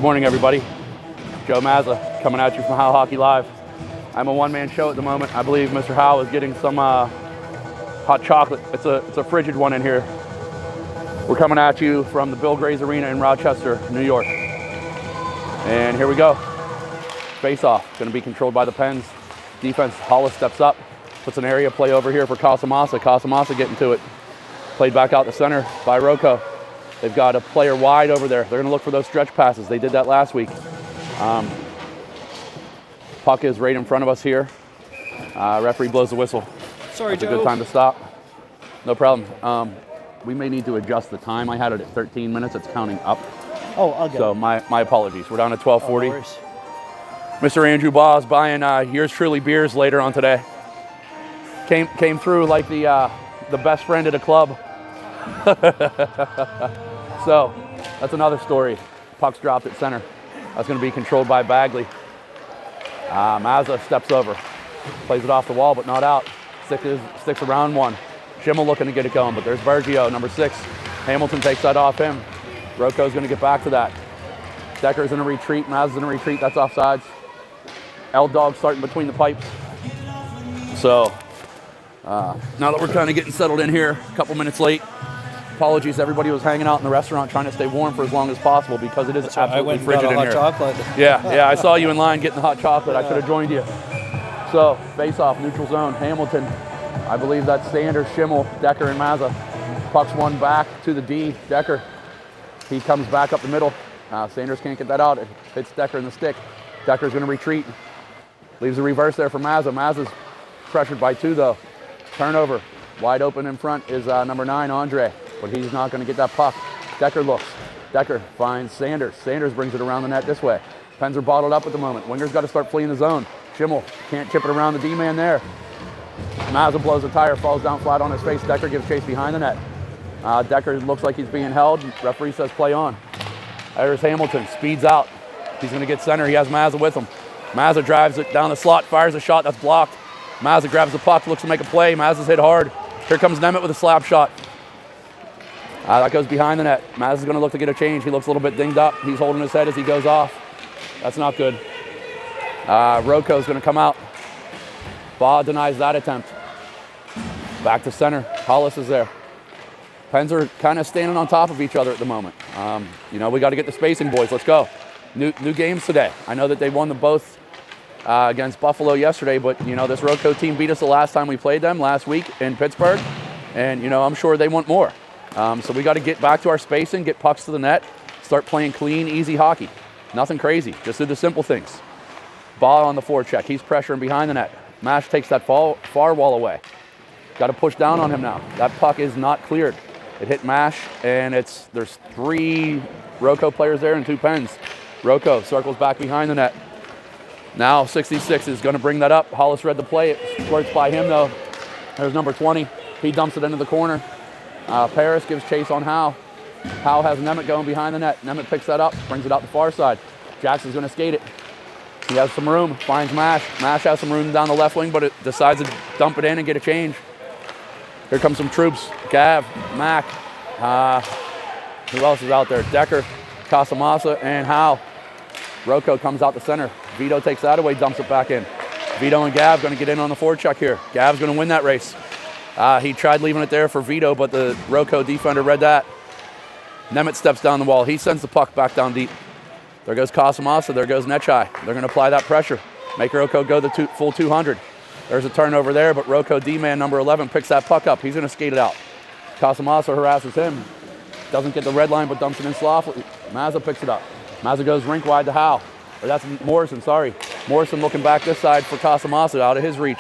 Morning, everybody. Joe Mazza coming at you from Howe Hockey Live. I'm a one-man show at the moment. I believe Mr. Howe is getting some hot chocolate. It's a frigid one in here. We're coming at you from the Bill Gray's Arena in Rochester, New York. And here we go. Face-off. Going to be controlled by the Pens. Defense, Hollis steps up, puts an area play over here for Casamassa. Casamassa getting to it. Played back out the center by Rocco. They've got a player wide over there. They're going to look for those stretch passes. They did that last week. Puck is right in front of us here. Referee blows the whistle. Sorry, Joe. Joe. A good time to stop. No problem. We may need to adjust the time. I had it at 13 minutes. It's counting up. Oh, I'll get So it. my apologies. We're down to 12:40. No worries. Mr. Andrew Baugh is buying yours truly beers later on today. Came through like the best friend at a club. So that's another story. Puck's dropped at center. That's going to be controlled by Bagley. Mazza steps over, plays it off the wall, but not out. Sticks around one. Schimmel looking to get it going, but there's Bergio, number 6. Hamilton takes that off him. Rocco's going to get back to that. Decker's in a retreat. Mazza's in a retreat. That's offsides. L-Dog starting between the pipes. So now that we're kind of getting settled in here, a couple minutes late. Apologies, everybody was hanging out in the restaurant trying to stay warm for as long as possible because it is absolutely frigid in here. Chocolate. Yeah, I saw you in line getting the hot chocolate. I could have joined you. So, face-off, neutral zone, Hamilton. I believe that's Sanders, Schimmel, Decker, and Mazza. Puck's one back to the D, Decker. He comes back up the middle. Sanders can't get that out. It hits Decker in the stick. Decker's going to retreat. Leaves a reverse there for Mazza. Mazza's pressured by 2, though. Turnover. Wide open in front is number 9, Andre. But he's not going to get that puck. Decker looks. Decker finds Sanders. Sanders brings it around the net this way. Pens are bottled up at the moment. Winger's got to start fleeing the zone. Schimmel can't chip it around the D-man there. Mazza blows a tire, falls down flat on his face. Decker gives chase behind the net. Decker looks like he's being held. Referee says play on. There's Hamilton. Speeds out. He's going to get center. He has Mazza with him. Mazza drives it down the slot, fires a shot that's blocked. Mazza grabs the puck, looks to make a play. Mazza's hit hard. Here comes Nemeth with a slap shot. That goes behind the net. Mazza's going to look to get a change. He looks a little bit dinged up. He's holding his head as he goes off. That's not good. Rocco's going to come out. Baugh denies that attempt. Back to center. Hollis is there. Pens are kind of standing on top of each other at the moment. We got to get the spacing, boys. Let's go. New games today. I know that they won the both against Buffalo yesterday, but, this Rocco team beat us the last time we played them last week in Pittsburgh. And, I'm sure they want more. So we got to get back to our spacing, get pucks to the net, start playing clean, easy hockey. Nothing crazy. Just do the simple things. Baugh on the forecheck. He's pressuring behind the net. Mash takes that far wall away. Got to push down on him now. That puck is not cleared. It hit Mash, and there's 3 Rocco players there and 2 Pens. Rocco circles back behind the net. Now 66 is going to bring that up. Hollis read the play. It squirts by him, though. There's number 20. He dumps it into the corner. Paris gives chase on Howe. Howe has Nemeth going behind the net. Nemeth picks that up, brings it out the far side. Jackson's going to skate it. He has some room, finds Mash. Mash has some room down the left wing, but it decides to dump it in and get a change. Here comes some troops. Gav, Mac. Who else is out there? Decker, Casamassa, and Howe. Rocco comes out the center. Vito takes that away, dumps it back in. Vito and Gav going to get in on the forecheck here. Gav's going to win that race. He tried leaving it there for Vito, but the Rocco defender read that. Nemeth steps down the wall. He sends the puck back down deep. There goes Casamassa. There goes Nechai. They're going to apply that pressure. Make Rocco go the full 200. There's a turnover there, but Rocco D-man number 11 picks that puck up. He's going to skate it out. Casamassa harasses him. Doesn't get the red line, but dumps it in sloppily. Mazza picks it up. Mazza goes rink wide to Howe. Or that's Morrison, sorry. Morrison looking back this side for Casamassa out of his reach.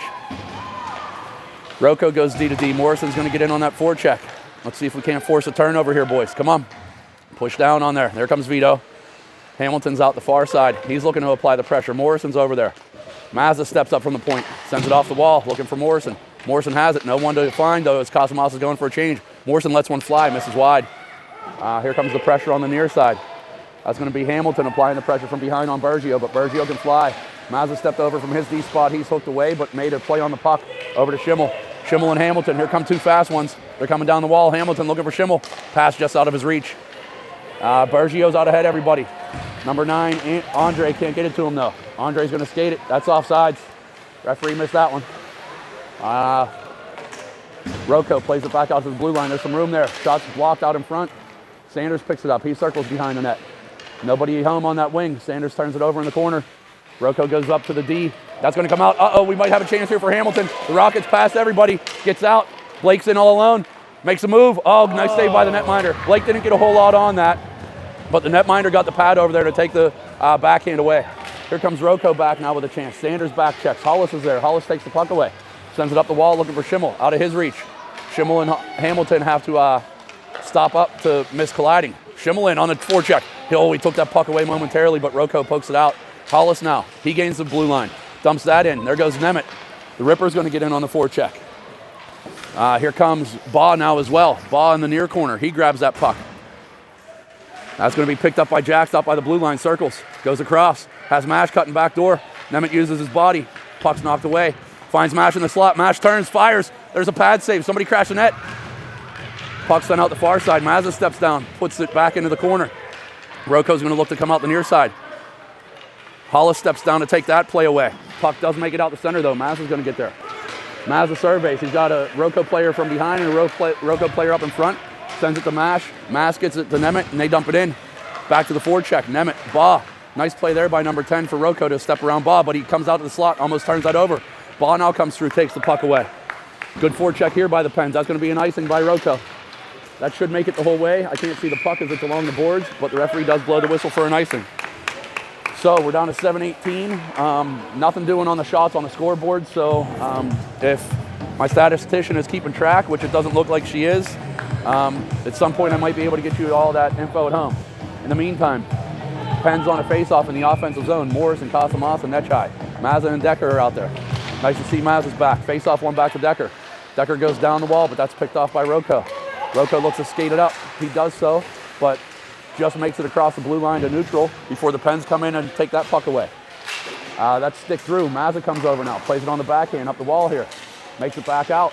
Rocco goes D to D. Morrison's going to get in on that forecheck. Let's see if we can't force a turnover here, boys. Come on. Push down on there. There comes Vito. Hamilton's out the far side. He's looking to apply the pressure. Morrison's over there. Mazza steps up from the point. Sends it off the wall, looking for Morrison. Morrison has it. No one to find, though, as Casamassa's going for a change. Morrison lets one fly, misses wide. Here comes the pressure on the near side. That's going to be Hamilton applying the pressure from behind on Bergio, but Bergio can fly. Mazza stepped over from his D spot. He's hooked away, but made a play on the puck over to Schimmel. Schimmel and Hamilton. Here come 2 fast ones. They're coming down the wall. Hamilton looking for Schimmel. Pass just out of his reach. Bergio's out ahead, everybody. Number 9, Andre can't get it to him though. Andre's gonna skate it. That's offsides. Referee missed that one. Rocco plays it back out to the blue line. There's some room there. Shots blocked out in front. Sanders picks it up. He circles behind the net. Nobody home on that wing. Sanders turns it over in the corner. Rocco goes up to the D. That's going to come out. Uh-oh, we might have a chance here for Hamilton. The Rockets pass everybody. Gets out. Blake's in all alone. Makes a move. Oh, nice save by the netminder. Blake didn't get a whole lot on that, but the netminder got the pad over there to take the backhand away. Here comes Rocco back now with a chance. Sanders back checks. Hollis is there. Hollis takes the puck away. Sends it up the wall looking for Schimmel. Out of his reach. Schimmel and Hamilton have to stop up to miss colliding. Schimmel in on the forecheck. He took that puck away momentarily, but Rocco pokes it out. Hollis now. He gains the blue line. Dumps that in. There goes Nemeth. The Ripper's going to get in on the forecheck. Here comes Baugh now as well. Baugh in the near corner. He grabs that puck. That's going to be picked up by Jack. Stopped by the blue line. Circles. Goes across. Has Mash cutting back door. Nemeth uses his body. Puck's knocked away. Finds Mash in the slot. Mash turns. Fires. There's a pad save. Somebody crashed the net. Puck sent out the far side. Mazza steps down. Puts it back into the corner. Rocco's going to look to come out the near side. Hollis steps down to take that play away. Puck does make it out the center though. Mazza's going to get there. Mazza surveys. He's got a Rocco player from behind and a Rocco player up in front. Sends it to Mash. Mash gets it to Nemeth and they dump it in. Back to the forecheck. Nemeth. Baugh. Nice play there by number 10 for Rocco to step around Baugh, but he comes out to the slot, almost turns that over. Baugh now comes through, takes the puck away. Good forecheck here by the Pens. That's going to be an icing by Rocco. That should make it the whole way. I can't see the puck as it's along the boards, but the referee does blow the whistle for an icing. So we're down to 7-18. Nothing doing on the shots on the scoreboard. So if my statistician is keeping track, which it doesn't look like she is, at some point I might be able to get you all that info at home. In the meantime, Pens on a face-off in the offensive zone. Morris and Casamassa and Nechai. Mazza and Decker are out there. Nice to see Mazza's back. Face-off one back to Decker. Decker goes down the wall, but that's picked off by Rocco. Rocco looks to skate it up. He does so, but just makes it across the blue line to neutral before the Pens come in and take that puck away. That's stick through. Mazza comes over now. Plays it on the backhand up the wall here. Makes it back out.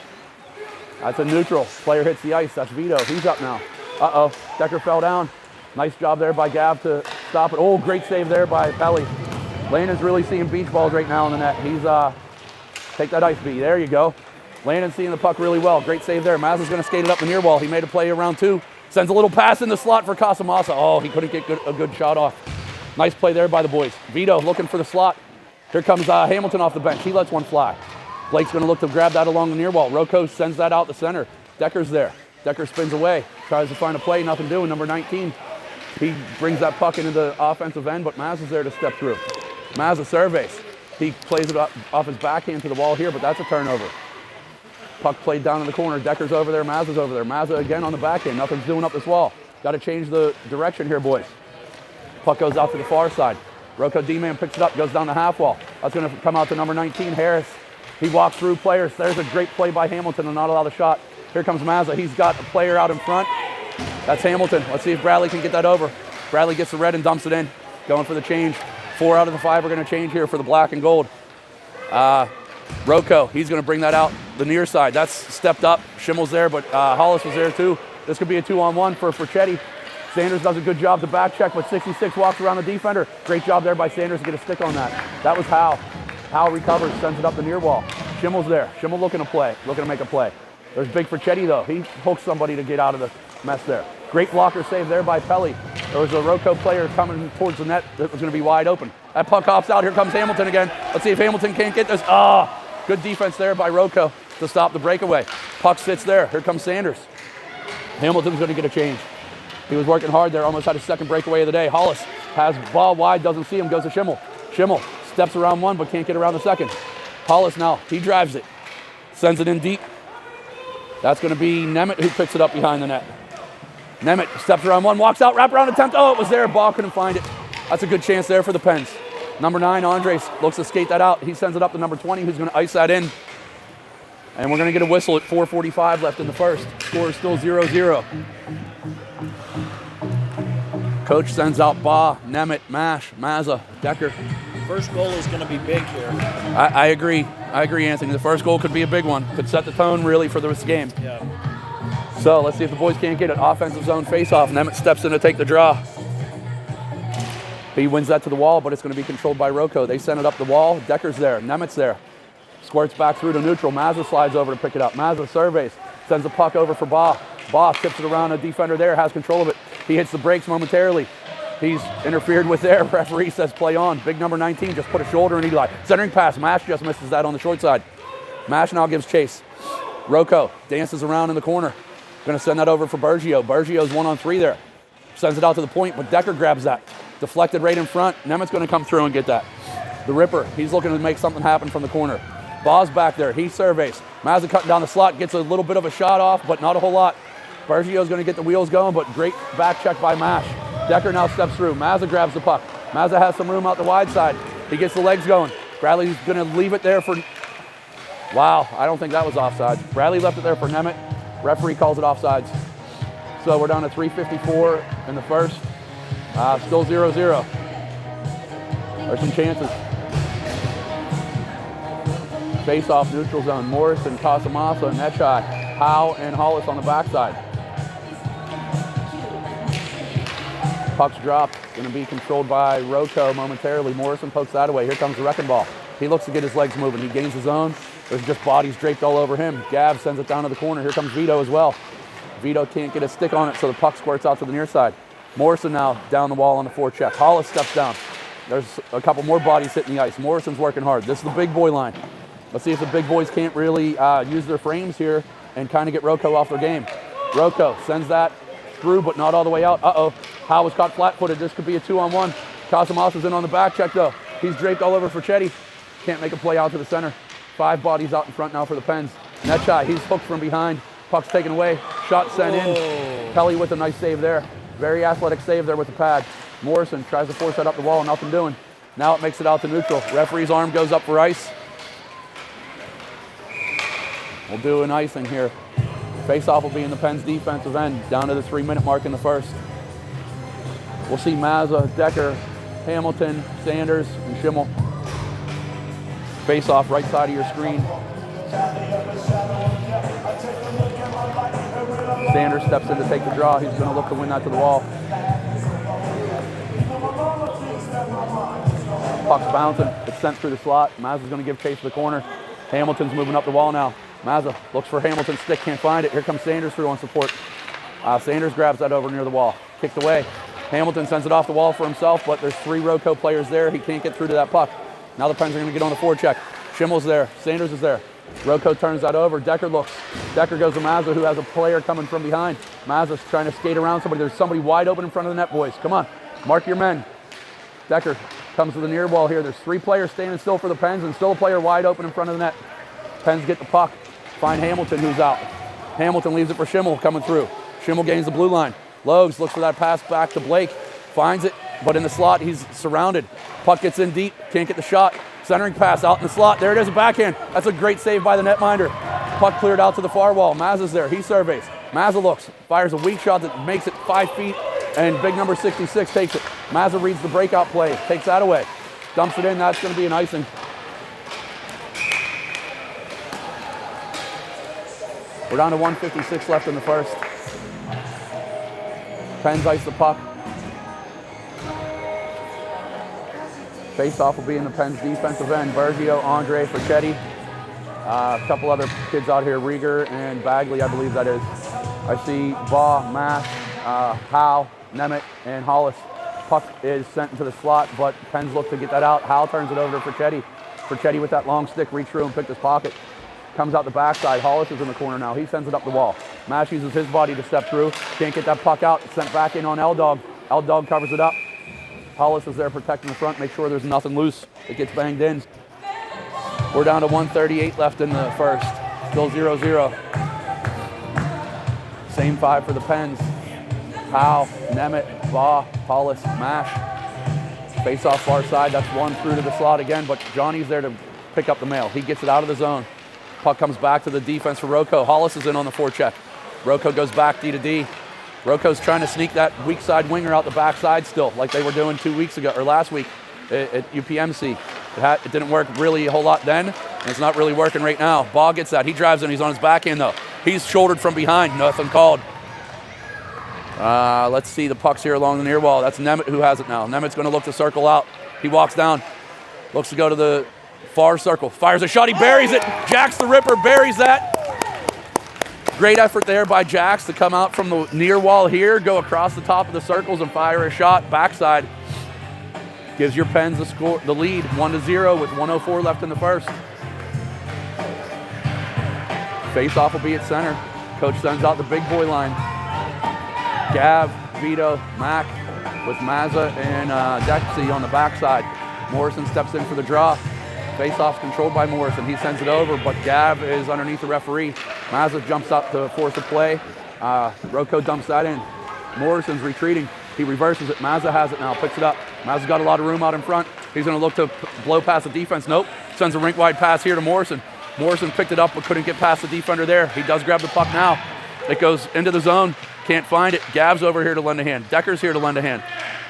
That's a neutral. Player hits the ice. That's Vito. He's up now. Uh-oh. Decker fell down. Nice job there by Gav to stop it. Oh, great save there by Pelly. Landon's really seeing beach balls right now in the net. He's, take that ice B. There you go. Landon's seeing the puck really well. Great save there. Mazza's going to skate it up the near wall. He made a play around 2. Sends a little pass in the slot for Casamassa. Oh, he couldn't get a good shot off. Nice play there by the boys. Vito looking for the slot. Here comes Hamilton off the bench. He lets one fly. Blake's going to look to grab that along the near wall. Rocco sends that out the center. Decker's there. Decker spins away. Tries to find a play. Nothing doing. Number 19. He brings that puck into the offensive end, but Mazza's there to step through. Mazza surveys. He plays it off his backhand to the wall here, but that's a turnover. Puck played down in the corner. Decker's over there. Mazza's over there. Mazza again on the backhand. Nothing's doing up this wall. Got to change the direction here, boys. Puck goes out to the far side. Rocco D-man picks it up, goes down the half wall. That's going to come out to number 19, Harris. He walks through players. There's a great play by Hamilton and not allow the shot. Here comes Mazza. He's got a player out in front. That's Hamilton. Let's see if Bradley can get that over. Bradley gets the red and dumps it in. Going for the change. 4 out of the 5 are going to change here for the black and gold. Rocco, he's going to bring that out the near side. That's stepped up. Schimmel's there, but Hollis was there too. This could be a 2-on-1 for Chetty. Sanders does a good job to back check, but 66 walks around the defender. Great job there by Sanders to get a stick on that. That was Howe. Howe recovers, sends it up the near wall. Schimmel's there. Schimmel looking to make a play. There's big Chetty though. He hooks somebody to get out of the mess there. Great blocker save there by Pelly. There was a Rocco player coming towards the net that was going to be wide open. That puck hops out. Here comes Hamilton again. Let's see if Hamilton can't get this. Good defense there by Rocco to stop the breakaway. Puck sits there. Here comes Sanders. Hamilton's going to get a change. He was working hard there. Almost had his second breakaway of the day. Hollis has ball wide. Doesn't see him. Goes to Schimmel. Schimmel steps around one but can't get around the second. Hollis now. He drives it. Sends it in deep. That's going to be Nemeth who picks it up behind the net. Nemeth steps around one, walks out, wrap around attempt. Oh, it was there. Ball couldn't find it. That's a good chance there for the Pens. Number 9, Andres, looks to skate that out. He sends it up to number 20, who's going to ice that in. And we're going to get a whistle at 4:45 left in the first. Score is still 0-0. Coach sends out Baugh, Nemeth, Mash, Mazza, Decker. First goal is going to be big here. I agree. I agree, Anthony. The first goal could be a big one. Could set the tone, really, for this game. Yeah. So let's see if the boys can't get it. Offensive zone face-off. Nemeth steps in to take the draw. He wins that to the wall, but it's going to be controlled by Rocco. They send it up the wall. Decker's there. Nemitz there. Squirts back through to neutral. Mazza slides over to pick it up. Mazza surveys. Sends the puck over for Ba. Ba tips it around. A defender there has control of it. He hits the brakes momentarily. He's interfered with there. Referee says play on. Big number 19 just put a shoulder in Eli. Centering pass. Mash just misses that on the short side. Mash now gives chase. Rocco dances around in the corner. Going to send that over for Bergio. Bergio's 1-on-3 there. Sends it out to the point, but Decker grabs that. Deflected right in front. Nemitz going to come through and get that. The Ripper, he's looking to make something happen from the corner. Ba's back there. He surveys. Mazza cutting down the slot. Gets a little bit of a shot off, but not a whole lot. Bergio's going to get the wheels going, but great back check by Mash. Decker now steps through. Mazza grabs the puck. Mazza has some room out the wide side. He gets the legs going. Bradley's going to leave it there for... Wow, I don't think that was offsides. Bradley left it there for Nemeth. Referee calls it offsides. So we're down to 3:54 in the first. Still 0-0. There's some chances. Face off neutral zone. Morrison, Casamassa, Netchai, Howe, and Hollis on the backside. Puck's dropped. Going to be controlled by Rocco momentarily. Morrison pokes that away. Here comes the wrecking ball. He looks to get his legs moving. He gains his own. There's just bodies draped all over him. Gav sends it down to the corner. Here comes Vito as well. Vito can't get a stick on it, so the puck squirts out to the near side. Morrison now down the wall on the forecheck. Hollis steps down. There's a couple more bodies hitting the ice. Morrison's working hard. This is the big boy line. Let's see if the big boys can't really use their frames here and kind of get Rocco off their game. Rocco sends that through, but not all the way out. Uh-oh. Howe was caught flat-footed. This could be a 2-on-1. Casamassa's in on the back check, though. He's draped all over Ferchetti. Can't make a play out to the center. 5 bodies out in front now for the Pens. Netchai, he's hooked from behind. Puck's taken away. Shot sent in. Kelly with a nice save there. Very athletic save there with the pad. Morrison tries to force that up the wall. Nothing doing. Now it makes it out to neutral. Referee's arm goes up for ice. We'll do an icing here. Face-off will be in the Pens' defensive end, down to the 3-minute mark in the first. We'll see Mazza, Decker, Hamilton, Sanders, and Schimmel. Face-off right side of your screen. Sanders steps in to take the draw. He's going to look to win that to the wall. Puck's bouncing. It's sent through the slot. Mazza's going to give chase to the corner. Hamilton's moving up the wall now. Mazza looks for Hamilton's stick, can't find it. Here comes Sanders through on support. Sanders grabs that over near the wall. Kicked away. Hamilton sends it off the wall for himself, but there's 3 Rocco players there. He can't get through to that puck. Now the Pens are going to get on the forecheck. Schimmel's there. Sanders is there. Rocco turns that over. Decker looks. Decker goes to Mazza, who has a player coming from behind. Mazza's trying to skate around somebody. There's somebody wide open in front of the net, boys. Come on. Mark your men. Decker comes to the near wall here. There's 3 players standing still for the Pens and still a player wide open in front of the net. Pens get the puck. Find Hamilton, who's out. Hamilton leaves it for Schimmel coming through. Schimmel gains the blue line. Logues looks for that pass back to Blake. Finds it, but in the slot, he's surrounded. Puck gets in deep. Can't get the shot. Centering pass out in the slot. There it is, a backhand. That's a great save by the netminder. Puck cleared out to the far wall. Mazza's there. He surveys. Mazza looks. Fires a weak shot that makes it 5 feet, and big number 66 takes it. Mazza reads the breakout play. Takes that away. Dumps it in. That's going to be an icing. We're down to 1:56 left in the first. Pens ice the puck. Face-off will be in the Pens defensive end. Bergio, Andre, Ferchetti. A couple other kids out here, Rieger and Bagley, I believe that is. I see Ba, Mash, Howe, Nemeth, and Hollis. Puck is sent into the slot, but Pens look to get that out. Howe turns it over to Ferchetti. Ferchetti with that long stick, reached through and picked his pocket. Comes out the backside. Hollis is in the corner now. He sends it up the wall. Mash uses his body to step through. Can't get that puck out. It's sent back in on L-Dog. L-Dog covers it up. Hollis is there protecting the front. Make sure there's nothing loose. It gets banged in. We're down to 1:38 left in the first. Still 0-0. Same 5 for the Pens. Howe, Nemeth, Ba, Hollis, Mash. Face off far side. That's 1 through to the slot again, but Johnny's there to pick up the mail. He gets it out of the zone. Puck comes back to the defense for Rocco. Hollis is in on the forecheck. Rocco goes back D to D. Rocco's trying to sneak that weak side winger out the backside still, like they were doing 2 weeks ago, or last week at UPMC. It didn't work really a whole lot then, and it's not really working right now. Ba gets that. He drives in. He's on his backhand, though. He's shouldered from behind. Nothing called. Let's see, the puck's here along the near wall. That's Nemeth who has it now. Nemet's going to look to circle out. He walks down, looks to go to the far circle, fires a shot, he buries it. Jax the Ripper buries that. Great effort there by Jax to come out from the near wall here, go across the top of the circles and fire a shot backside. Gives your Pens the lead, 1-0 with 1:04 left in the first. Face-off will be at center. Coach sends out the big boy line. Gav, Vito, Mac with Mazza and Dexy on the backside. Morrison steps in for the draw. Face-off controlled by Morrison. He sends it over, but Gav is underneath the referee. Mazza jumps up to force a play. Rocco dumps that in. Morrison's retreating. He reverses it. Mazza has it now, picks it up. Mazza's got a lot of room out in front. He's going to look to blow past the defense. Nope. Sends a rink-wide pass here to Morrison. Morrison picked it up but couldn't get past the defender there. He does grab the puck now. It goes into the zone. Can't find it. Gav's over here to lend a hand. Decker's here to lend a hand.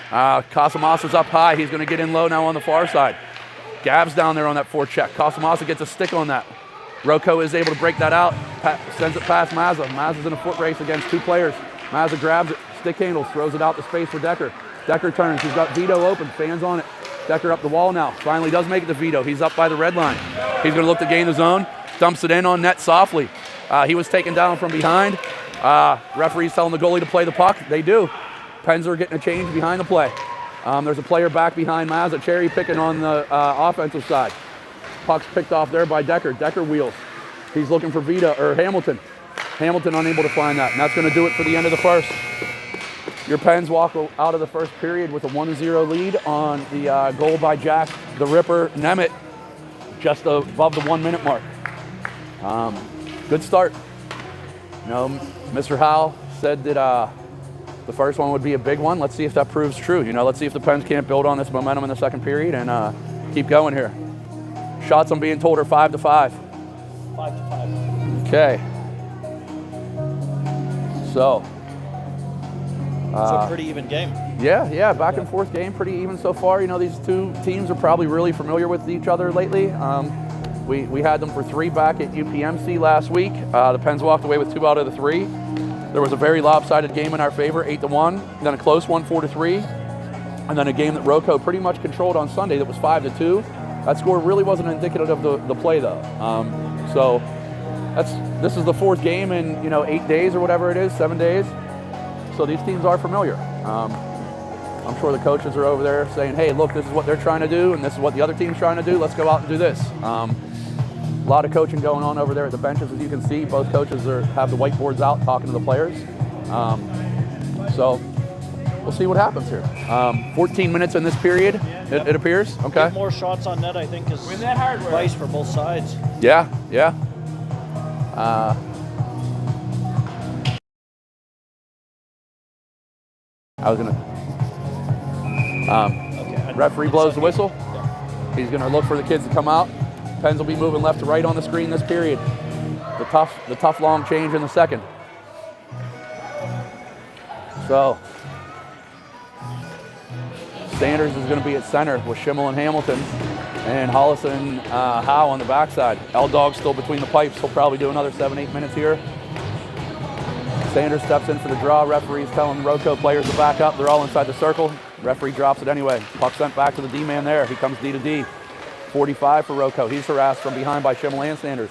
Casamassa up high. He's going to get in low now on the far side. Gav's down there on that forecheck. Casamassa gets a stick on that. Rocco is able to break that out. Sends it past Mazza. Mazza's in a foot race against two players. Mazza grabs it. Stick handles. Throws it out to space for Decker. Decker turns. He's got Vito open. Fans on it. Decker up the wall now. Finally does make it to Vito. He's up by the red line. He's going to look to gain the zone. Dumps it in on net softly. He was taken down from behind. Referee's telling the goalie to play the puck. They do. Pens are getting a change behind the play. There's a player back behind Mazza, cherry picking on the offensive side. Puck's picked off there by Decker. Decker wheels. He's looking for Vito or Hamilton. Hamilton unable to find that, and that's going to do it for the end of the first. Your Pens walk out of the first period with a 1-0 lead on the goal by Jack the Ripper Nemeth, just above the 1 minute mark. Good start. You know, Mr. Howe said that the first one would be a big one. Let's see if that proves true. You know, let's see if the Pens can't build on this momentum in the second period and keep going here. Shots I'm being told are 5-5. 5-5. Okay. So. It's a pretty even game. Yeah, back and forth game, pretty even so far. You know, these two teams are probably really familiar with each other lately. We had them for 3 back at UPMC last week. The Pens walked away with 2 out of the 3. There was a very lopsided game in our favor, 8-1, then a close one, 4-3, and then a game that Rocco pretty much controlled on Sunday that was 5-2. That score really wasn't indicative of the play though. So this is the 4th game in 8 days or whatever it is, 7 days. So these teams are familiar. I'm sure the coaches are over there saying, hey, look, this is what they're trying to do, and this is what the other team's trying to do. Let's go out and do this. A lot of coaching going on over there at the benches, as you can see. Both coaches have the whiteboards out talking to the players. So we'll see what happens here. 14 minutes in this period, it appears. Okay. Get more shots on net, I think, is advice for both sides. Yeah. I was gonna. Referee blows the whistle. He's gonna look for the kids to come out. Pens will be moving left to right on the screen this period. The tough long change in the second. So Sanders is going to be at center with Schimmel and Hamilton, and Hollis and Howe on the backside. L-Dog still between the pipes. He'll probably do another 7-8 minutes here. Sanders steps in for the draw. Referee's telling Rocco players to back up. They're all inside the circle. Referee drops it anyway. Puck sent back to the D-man there. He comes D to D. 45 for Rocco. He's harassed from behind by Schimmel and Sanders.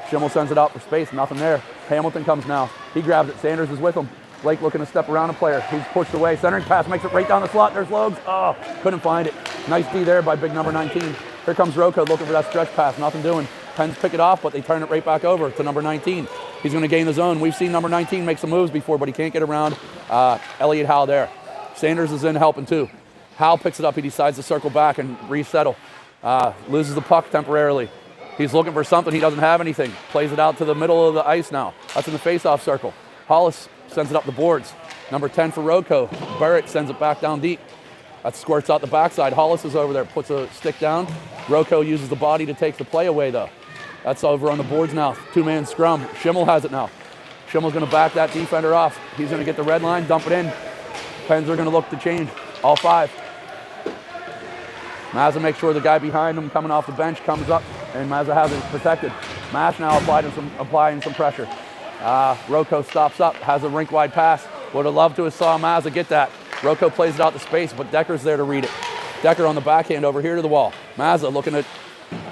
Schimmel sends it out for space. Nothing there. Hamilton comes now. He grabs it. Sanders is with him. Blake looking to step around a player. He's pushed away. Centering pass makes it right down the slot. There's Logs. Oh, couldn't find it. Nice D there by big number 19. Here comes Rocco looking for that stretch pass. Nothing doing. Pens pick it off, but they turn it right back over to number 19. He's going to gain the zone. We've seen number 19 make some moves before, but he can't get around Elliot Howe there. Sanders is in helping too. Howe picks it up. He decides to circle back and resettle. Loses the puck temporarily. He's looking for something. He doesn't have anything. Plays it out to the middle of the ice now. That's in the face-off circle. Hollis sends it up the boards. Number 10 for Rocco. Barrett sends it back down deep. That squirts out the backside. Hollis is over there, puts a stick down. Rocco uses the body to take the play away though. That's over on the boards now. 2-man scrum. Schimmel has it now. Schimmel's going to back that defender off. He's going to get the red line, dump it in. Pens are going to look to change. All 5. Mazza makes sure the guy behind him coming off the bench comes up, and Mazza has it protected. Mash now applying some pressure. Rocco stops up, has a rink-wide pass, Would have loved to have saw Mazza get that. Rocco plays it out to space, but Decker's there to read it. Decker on the backhand over here to the wall. Mazza looking at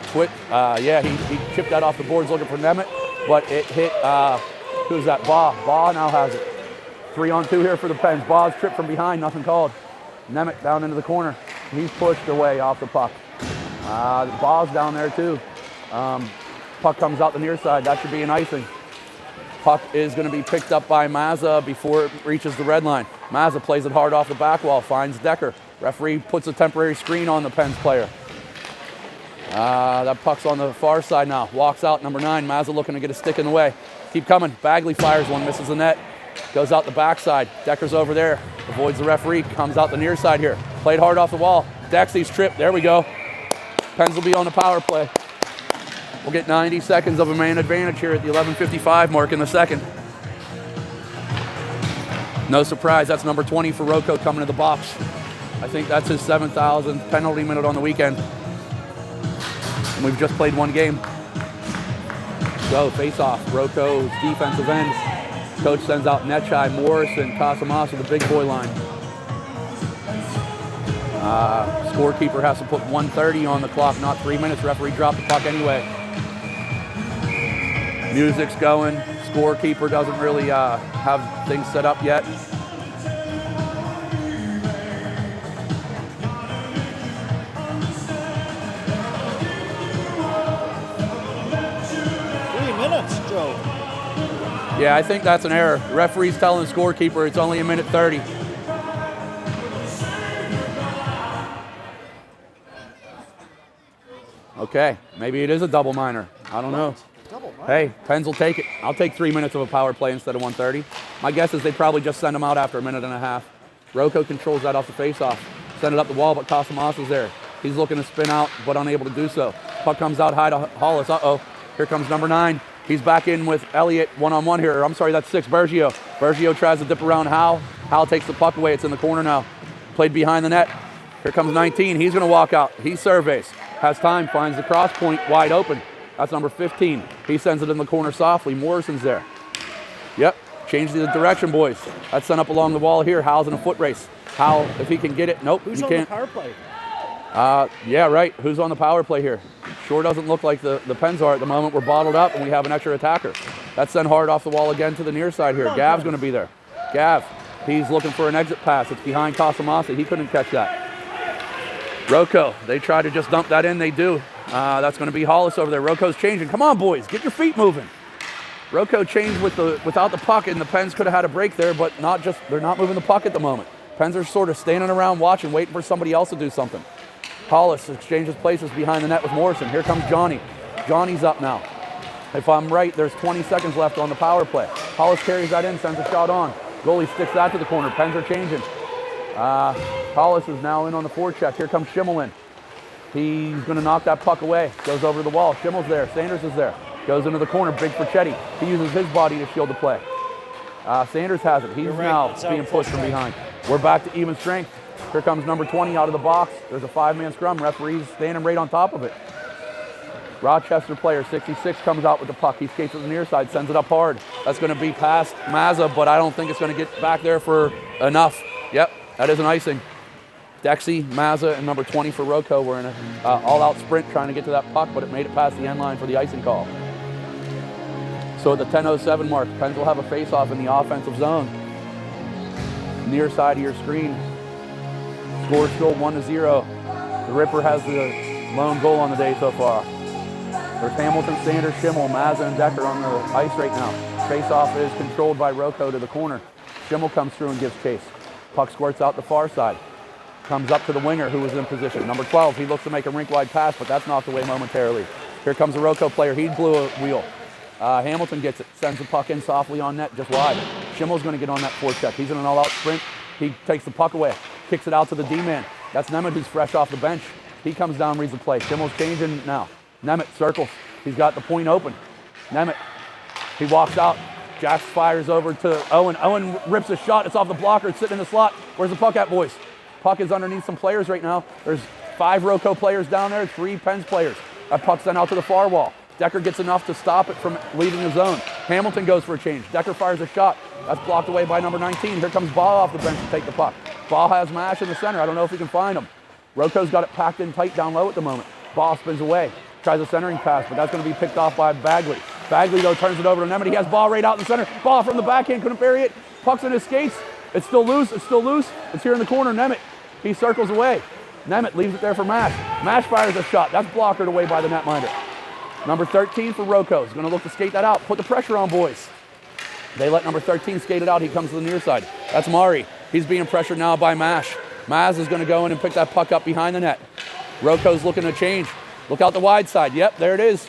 Twit. Yeah, he chipped that off the boards looking for Nemeth, but it hit, who's that? Ba now has it. 3-on-2 here for the Pens. Ba's tripped from behind, nothing called. Nemeth down into the corner. He's pushed away off the puck. Ba's down there too. Puck comes out the near side. That should be an icing. Puck is going to be picked up by Mazza before it reaches the red line. Mazza plays it hard off the back wall, finds Decker. Referee puts a temporary screen on the Pens player. That puck's on the far side now. Walks out, number 9. Mazza looking to get a stick in the way. Keep coming. Bagley fires one, misses the net. Goes out the backside. Decker's over there. Avoids the referee. Comes out the near side here. Played hard off the wall. Dexy's tripped. There we go. Pens will be on the power play. We'll get 90 seconds of a man advantage here at the 11:55 mark in the second. No surprise, that's number 20 for Rocco coming to the box. I think that's his 7,000th penalty minute on the weekend. And we've just played one game. So face-off, Rocco's defensive end. Coach sends out Netchai, Morrison, Casamasa, the big boy line. Scorekeeper has to put 1:30 on the clock, not 3 minutes. Referee dropped the puck anyway. Music's going. Scorekeeper doesn't really have things set up yet. Joe. Yeah, I think that's an error. The referee's telling the scorekeeper it's only 1:30. Okay, maybe it is a double minor. I don't know. Hey, Pens will take it. I'll take 3 minutes of a power play instead of 1:30. My guess is they probably just send him out after 1.5 minutes. Rocco controls that off the faceoff. Send it up the wall, but Casamasa's there. He's looking to spin out, but unable to do so. Puck comes out high to Hollis. Uh-oh. Here comes number 9. He's back in with Elliott one-on-one here. I'm sorry, that's 6, Bergio. Bergio tries to dip around Hal. Hal takes the puck away. It's in the corner now. Played behind the net. Here comes 19. He's going to walk out. He surveys. Has time. Finds the cross point wide open. That's number 15. He sends it in the corner softly. Morrison's there. Yep. Change the direction, boys. That's sent up along the wall here. Hal's in a foot race. Hal, if he can get it. Nope, Who's he on can't. The power play? Yeah, right. Who's on the power play here? Sure doesn't look like the Pens are at the moment. We're bottled up and we have an extra attacker. That's sent hard off the wall again to the near side here. Gav's going to be there. Gav, he's looking for an exit pass. It's behind Casamasa. He couldn't catch that. Rocco, they try to just dump that in. They do. That's going to be Hollis over there. Rocco's changing. Come on, boys. Get your feet moving. Rocco changed without the puck, and the Pens could have had a break there, but they're not moving the puck at the moment. Pens are sort of standing around watching, waiting for somebody else to do something. Hollis exchanges places behind the net with Morrison. Here comes Johnny. Johnny's up now. If I'm right, there's 20 seconds left on the power play. Hollis carries that in, sends a shot on. Goalie sticks that to the corner. Pens are changing. Hollis is now in on the forecheck. Here comes Schimmel in. He's going to knock that puck away. Goes over the wall. Schimmel's there. Sanders is there. Goes into the corner. Big for Chetty. He uses his body to shield the play. Sanders has it. He's now being pushed from behind. We're back to even strength. Here comes number 20 out of the box. There's a 5-man scrum. Referee's standing right on top of it. Rochester player 66 comes out with the puck. He skates to the near side, sends it up hard. That's going to be past Mazza, but I don't think it's going to get back there for enough. Yep, that is an icing. Dexy, Mazza, and number 20 for Rocco were in an all-out sprint trying to get to that puck, but it made it past the end line for the icing call. So at the 10:07 mark, Pens will have a face-off in the offensive zone. Near side of your screen. Score still 1-0. The Ripper has the lone goal on the day so far. There's Hamilton, Sanders, Schimmel, Mazza, and Decker on the ice right now. Face-off is controlled by Rocco to the corner. Schimmel comes through and gives chase. Puck squirts out the far side. Comes up to the winger who was in position. Number 12, he looks to make a rink-wide pass, but that's knocked away momentarily. Here comes a Rocco player. He blew a wheel. Hamilton gets it, sends the puck in softly on net, just wide. Schimmel's going to get on that forecheck. He's in an all-out sprint. He takes the puck away, kicks it out to the D-man. That's Nemeth who's fresh off the bench. He comes down, reads the play. Schimmel's changing now. Nemeth circles. He's got the point open. Nemeth, he walks out. Jax fires over to Owen. Owen rips a shot. It's off the blocker. It's sitting in the slot. Where's the puck at, boys? Puck is underneath some players right now. There's 5 Rocco players down there, 3 Pens players. That puck's sent out to the far wall. Decker gets enough to stop it from leaving the zone. Hamilton goes for a change. Decker fires a shot. That's blocked away by number 19. Here comes Ball off the bench to take the puck. Ball has Mash in the center. I don't know if he can find him. Rocco's got it packed in tight down low at the moment. Ball spins away. Tries a centering pass, but that's going to be picked off by Bagley. Bagley, though, turns it over to Nemeth. He has Ball right out in the center. Ball from the backhand, couldn't bury it. Puck's in his skates. It's still loose. It's still loose. It's here in the corner. Nemeth. He circles away. Nemeth leaves it there for Mash. Mash fires a shot. That's blockered away by the netminder. Number 13 for Rocco is going to look to skate that out. Put the pressure on, boys. They let number 13 skate it out. He comes to the near side. That's Mari. He's being pressured now by Mash. Maz is going to go in and pick that puck up behind the net. Rocco's looking to change. Look out the wide side. Yep, there it is.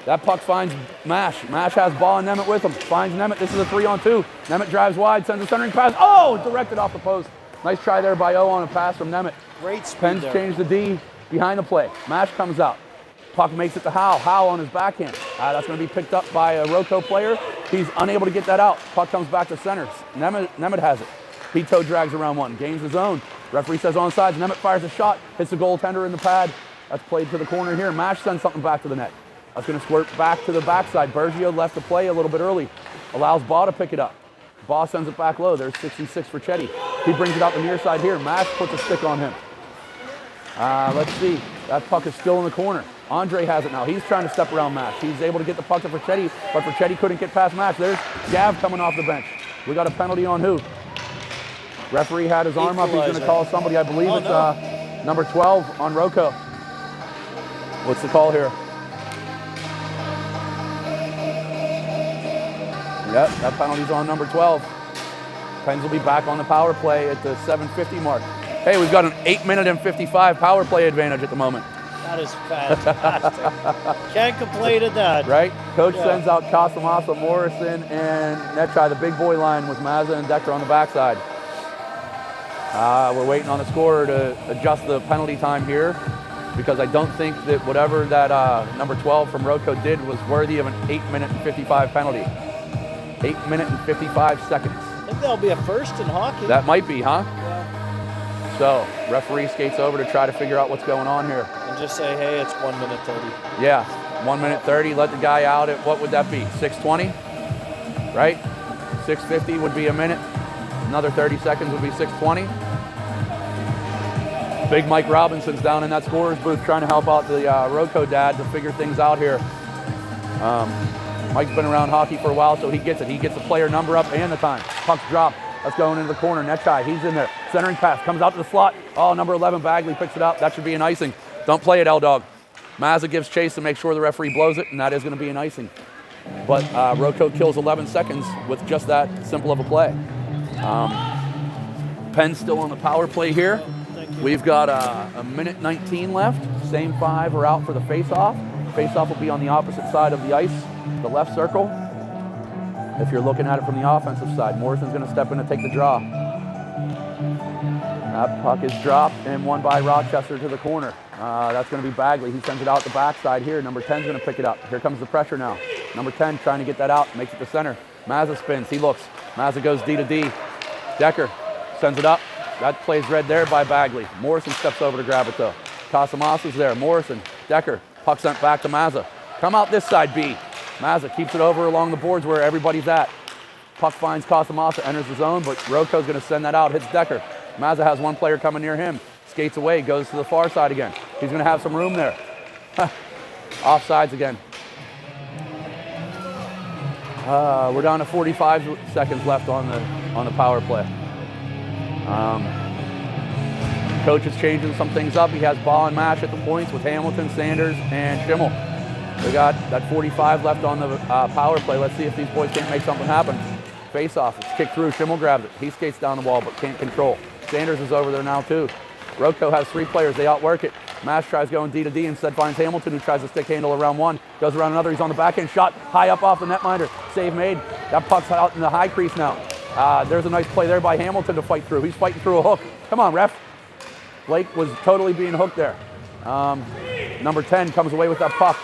That puck finds Mash. Mash has Ball and Nemeth with him. Finds Nemeth. This is a 3-on-2. Nemeth drives wide, sends a centering pass. Oh, directed off the post. Nice try there by O on a pass from Nemeth. Great speed Penn's there. changed the D behind the play. Mash comes out. Puck makes it to Howe. Howe on his backhand. That's going to be picked up by a Rocco player. He's unable to get that out. Puck comes back to center. Nemeth has it. Pito drags around one. Gains his own. Referee says onside. Nemeth fires a shot. Hits the goaltender in the pad. That's played to the corner here. Mash sends something back to the net. That's going to squirt back to the backside. Bergio left the play a little bit early. Allows Baugh to pick it up. Baugh sends it back low. There's 66 for Chetty. He brings it out the near side here. Mash puts a stick on him. Let's see. That puck is still in the corner. Andre has it now. He's trying to step around Mash. He's able to get the puck to Chetty, but Chetty couldn't get past Mash. There's Gav coming off the bench. We got a penalty on who? Referee had his arm up. He's going to call somebody. I believe it's number 12 on Rocco. What's the call here? Yep, that penalty's on number 12. Pens will be back on the power play at the 7:50 mark. Hey, we've got an 8-minute and 55 power play advantage at the moment. That is fantastic. Can't complain at that. Right? Coach sends out Casamasa, Morrison, and Netchai, the big boy line with Mazza and Decker on the backside. We're waiting on the scorer to adjust the penalty time here because I don't think that whatever that number 12 from Rocco did was worthy of an 8-minute and 55 penalty. 8-minute and 55 seconds. I think that'll be a first in hockey. That might be, huh? Yeah. So, referee skates over to try to figure out what's going on here. And just say, hey, it's 1 minute 30. Yeah, 1 minute 30. Let the guy out at, what would that be, 6:20? Right? 6:50 would be a minute. Another 30 seconds would be 6:20. Big Mike Robinson's down in that scorer's booth trying to help out the Rocco dad to figure things out here. Mike's been around hockey for a while, so he gets it. He gets the player number up and the time. Puck's dropped. That's going into the corner. Netchai, he's in there. Centering pass, comes out to the slot. Oh, number 11, Bagley picks it up. That should be an icing. Don't play it, L-Dog. Mazza gives chase to make sure the referee blows it, and that is going to be an icing. But Rocco kills 11 seconds with just that simple of a play. Penn's still on the power play here. We've got a minute 19 left. Same 5 are out for the face-off. Face-off will be on the opposite side of the ice, the left circle. If you're looking at it from the offensive side, Morrison's going to step in and take the draw. That puck is dropped and won by Rochester to the corner. That's going to be Bagley. He sends it out the backside here. Number 10's going to pick it up. Here comes the pressure now. Number 10 trying to get that out, makes it to center. Mazza spins, he looks. Mazza goes D to D. Decker sends it up. That plays red there by Bagley. Morrison steps over to grab it though. Casamasa's there. Morrison, Decker, puck sent back to Mazza. Come out this side, B. Mazza keeps it over along the boards where everybody's at. Puck finds Casamasa, enters the zone, but Rocco's going to send that out, hits Decker. Mazza has one player coming near him. Skates away, goes to the far side again. He's going to have some room there. Offsides again. We're down to 45 seconds left on the power play. Coach is changing some things up. He has Ball and Mash at the points with Hamilton, Sanders, and Schimmel. We got that 45 left on the power play. Let's see if these boys can't make something happen. Face off, it's kicked through. Schimmel grabs it. He skates down the wall but can't control. Sanders is over there now too. Rocco has 3 players. They outwork it. Mash tries going D to D. Instead finds Hamilton, who tries to stick handle around one. Goes around another. He's on the backhand shot. High up off the netminder. Save made. That puck's out in the high crease now. There's a nice play there by Hamilton to fight through. He's fighting through a hook. Come on, ref. Blake was totally being hooked there. Number 10 comes away with that puck.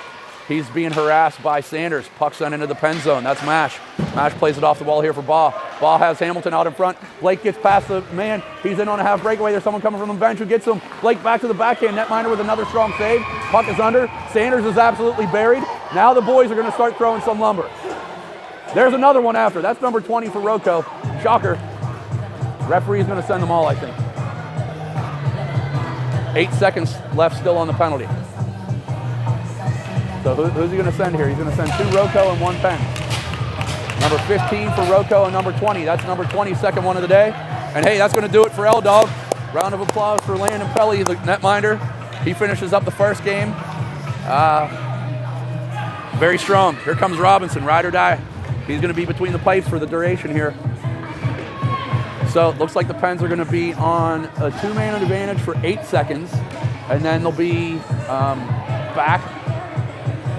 He's being harassed by Sanders. Puck sent into the pen zone. That's Mash. Mash plays it off the wall here for Baugh. Baugh has Hamilton out in front. Blake gets past the man. He's in on a half breakaway. There's someone coming from the bench who gets him. Blake back to the backhand. Netminder with another strong save. Puck is under. Sanders is absolutely buried. Now the boys are going to start throwing some lumber. There's another one after. That's number 20 for Roco. Shocker. Referee's going to send them all, I think. 8 seconds left still on the penalty. So who's he going to send here? He's going to send 2 Roco and 1 Penn. Number 15 for Roco and number 20. That's number 20, second one of the day. And hey, that's going to do it for L-Dog. Round of applause for Landon Pelly, the netminder. He finishes up the first game. Very strong. Here comes Robinson, ride or die. He's going to be between the pipes for the duration here. So it looks like the Pens are going to be on a 2-man advantage for 8 seconds. And then they'll be back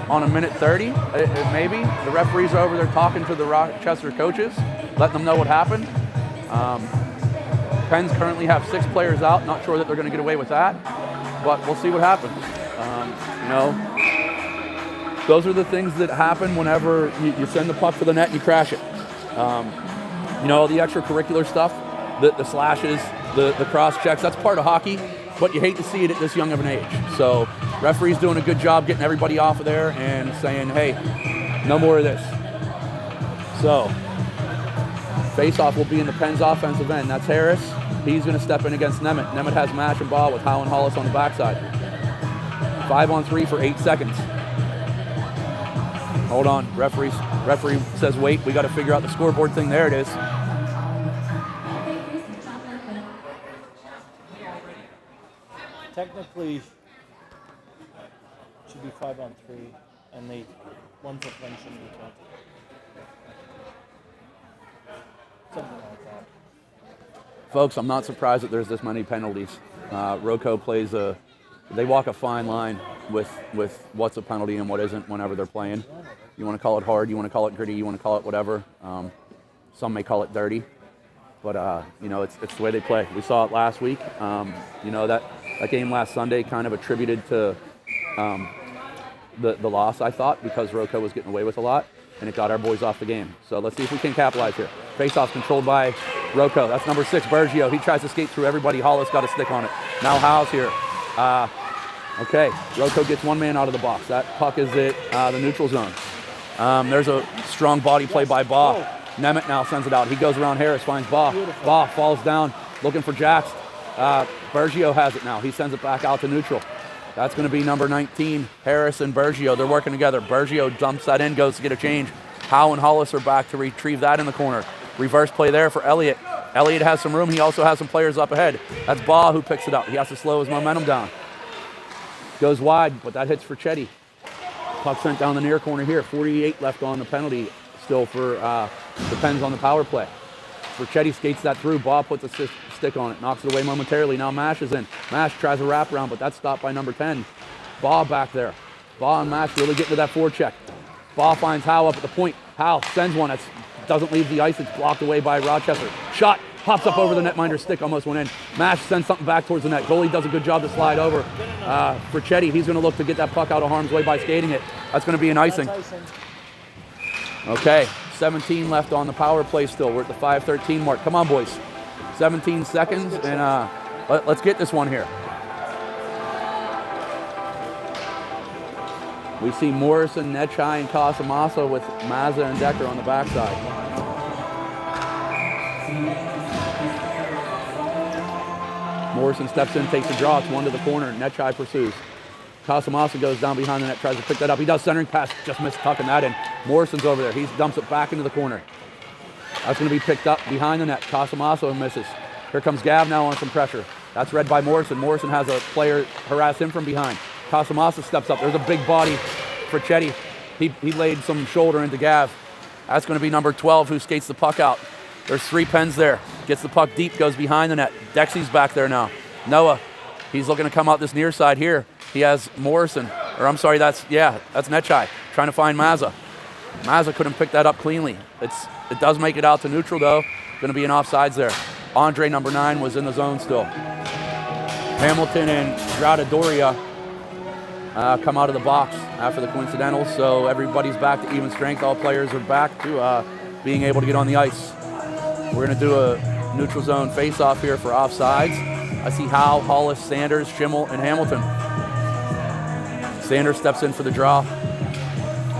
on a minute 30, maybe. The referees are over there talking to the Rochester coaches, letting them know what happened. Pens currently have 6 players out. Not sure that they're going to get away with that, but we'll see what happens. You know, those are the things that happen whenever you send the puck to the net and you crash it. You know, the extracurricular stuff, the slashes, the cross checks, that's part of hockey, but you hate to see it at this young of an age. So referee's doing a good job getting everybody off of there and saying, hey, no more of this. So face-off will be in the Pens offensive end. That's Harris. He's going to step in against Nemeth. Nemeth has match and ball with Howe and Hollis on the backside. 5-on-3 for 8 seconds. Hold on, referee says wait, we got to figure out the scoreboard thing. There it is. Technically, it should be 5-on-3, and they 1 for Penn should be 20. Something like that. Folks, I'm not surprised that there's this many penalties. Roco plays they walk a fine line with what's a penalty and what isn't whenever they're playing. You want to call it hard, you want to call it gritty, you want to call it whatever. Some may call it dirty, but you know, it's the way they play. We saw it last week. You know, that game last Sunday kind of attributed to the loss, I thought, because Roco was getting away with a lot, and it got our boys off the game. So let's see if we can capitalize here. Face-off controlled by Roco. That's number 6, Bergio. He tries to skate through everybody. Hollis got a stick on it. Now Howe's here. Okay, Roco gets 1 man out of the box. That puck is at the neutral zone. There's a strong body play by Baugh. Nemeth now sends it out. He goes around Harris, finds Baugh. Baugh falls down, looking for Jax. Bergio has it now. He sends it back out to neutral. That's going to be number 19, Harris and Bergio. They're working together. Bergio dumps that in, goes to get a change. Howe and Hollis are back to retrieve that in the corner. Reverse play there for Elliott. Elliott has some room. He also has some players up ahead. That's Baugh who picks it up. He has to slow his momentum down. Goes wide, but that hits for Chetty. Puck sent down the near corner here. 48 left on the penalty still for the Pens on the power play. Chetty skates that through. Baugh puts a stick on it, knocks it away momentarily. Now Mash is in. Mash tries a wraparound, but that's stopped by number 10. Baugh back there. Baugh and Mash really getting to that forecheck. Baugh finds Howe up at the point. Howe sends one that doesn't leave the ice. It's blocked away by Rochester. Shot. Pops up over the netminder's stick, almost went in. Mash sends something back towards the net. Goalie does a good job to slide over. For Chetty, he's going to look to get that puck out of harm's way by skating it. That's going to be an icing. Okay, 17 left on the power play still. We're at the 5:13 mark. Come on, boys. 17 seconds, and let's get this one here. We see Morrison, Nechai, and Casamassa with Mazza and Decker on the backside. Morrison steps in, takes a draw. It's 1 to the corner. Nechai pursues. Casamassa goes down behind the net, tries to pick that up. He does centering pass, just missed tucking that in. Morrison's over there. He dumps it back into the corner. That's going to be picked up behind the net. Casamassa misses. Here comes Gav now on some pressure. That's read by Morrison. Morrison has a player harass him from behind. Casamassa steps up. There's a big body for Chetty. He laid some shoulder into Gav. That's going to be number 12 who skates the puck out. There's 3 Pens there. Gets the puck deep, goes behind the net. Dexy's back there now. Noah, he's looking to come out this near side here. He has Morrison, or I'm sorry, that's Nechai, trying to find Mazza. Mazza couldn't pick that up cleanly. It does make it out to neutral though. Going to be an offsides there. Andre, number 9, was in the zone still. Hamilton and Gradadoria come out of the box after the coincidentals, so everybody's back to even strength. All players are back to being able to get on the ice. We're going to do a neutral zone face-off here for offsides. I see Howe, Hollis, Sanders, Schimmel, and Hamilton. Sanders steps in for the draw.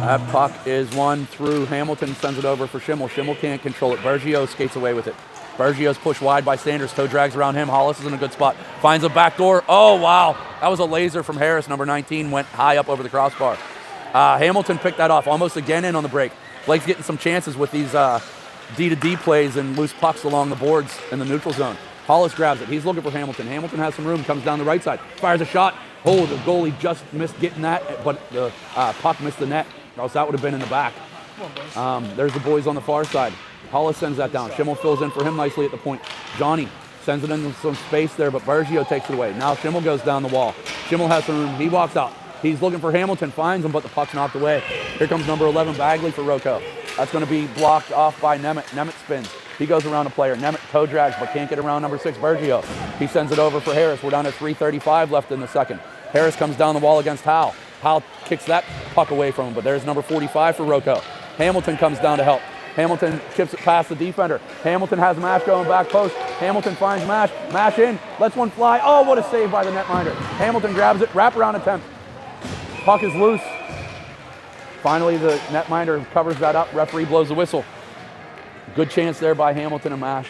That puck is won through Hamilton, sends it over for Schimmel. Schimmel can't control it. Bergio skates away with it. Bergio's pushed wide by Sanders. Toe drags around him. Hollis is in a good spot. Finds a back door. Oh, wow. That was a laser from Harris. Number 19 went high up over the crossbar. Hamilton picked that off almost again in on the break. Blake's getting some chances with these D-to-D plays and loose pucks along the boards in the neutral zone. Hollis grabs it. He's looking for Hamilton. Hamilton has some room, comes down the right side, fires a shot. Oh, the goalie just missed getting that, but the puck missed the net, or else that would have been in the back. There's the boys on the far side. Hollis sends that down. Schimmel fills in for him nicely at the point. Johnny sends it into some space there, but Bergio takes it away. Now Schimmel goes down the wall. Schimmel has some room. He walks out. He's looking for Hamilton, finds him, but the puck's knocked away. Here comes number 11, Bagley for Rocco. That's going to be blocked off by Nemeth. Nemeth spins. He goes around a player. Nemeth toe drags, but can't get around number 6, Bergio. He sends it over for Harris. We're down to 3:35 left in the second. Harris comes down the wall against Howe. Howe kicks that puck away from him, but there's number 45 for Rocco. Hamilton comes down to help. Hamilton chips it past the defender. Hamilton has Mash going back post. Hamilton finds Mash. Mash in, lets one fly. Oh, what a save by the netminder. Hamilton grabs it, wraparound attempt. Puck is loose. Finally, the netminder covers that up. Referee blows the whistle. Good chance there by Hamilton and Mash.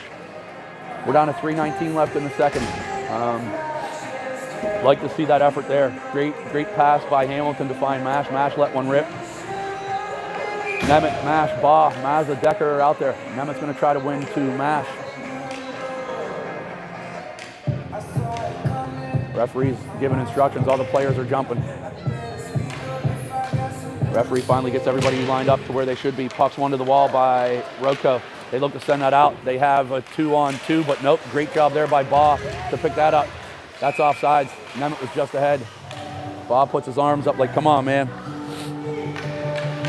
We're down to 3:19 left in the second. Like to see that effort there. Great pass by Hamilton to find Mash. Mash let one rip. Nemeth, Mash, Baugh, Mazza, Decker are out there. Nemeth's going to try to win to Mash. Referee's giving instructions. All the players are jumping. Referee finally gets everybody lined up to where they should be. Puck's one to the wall by Rocco. They look to send that out. They have a 2-on-2, but nope. Great job there by Baugh to pick that up. That's offsides. Nemeth was just ahead. Baugh puts his arms up like, come on, man.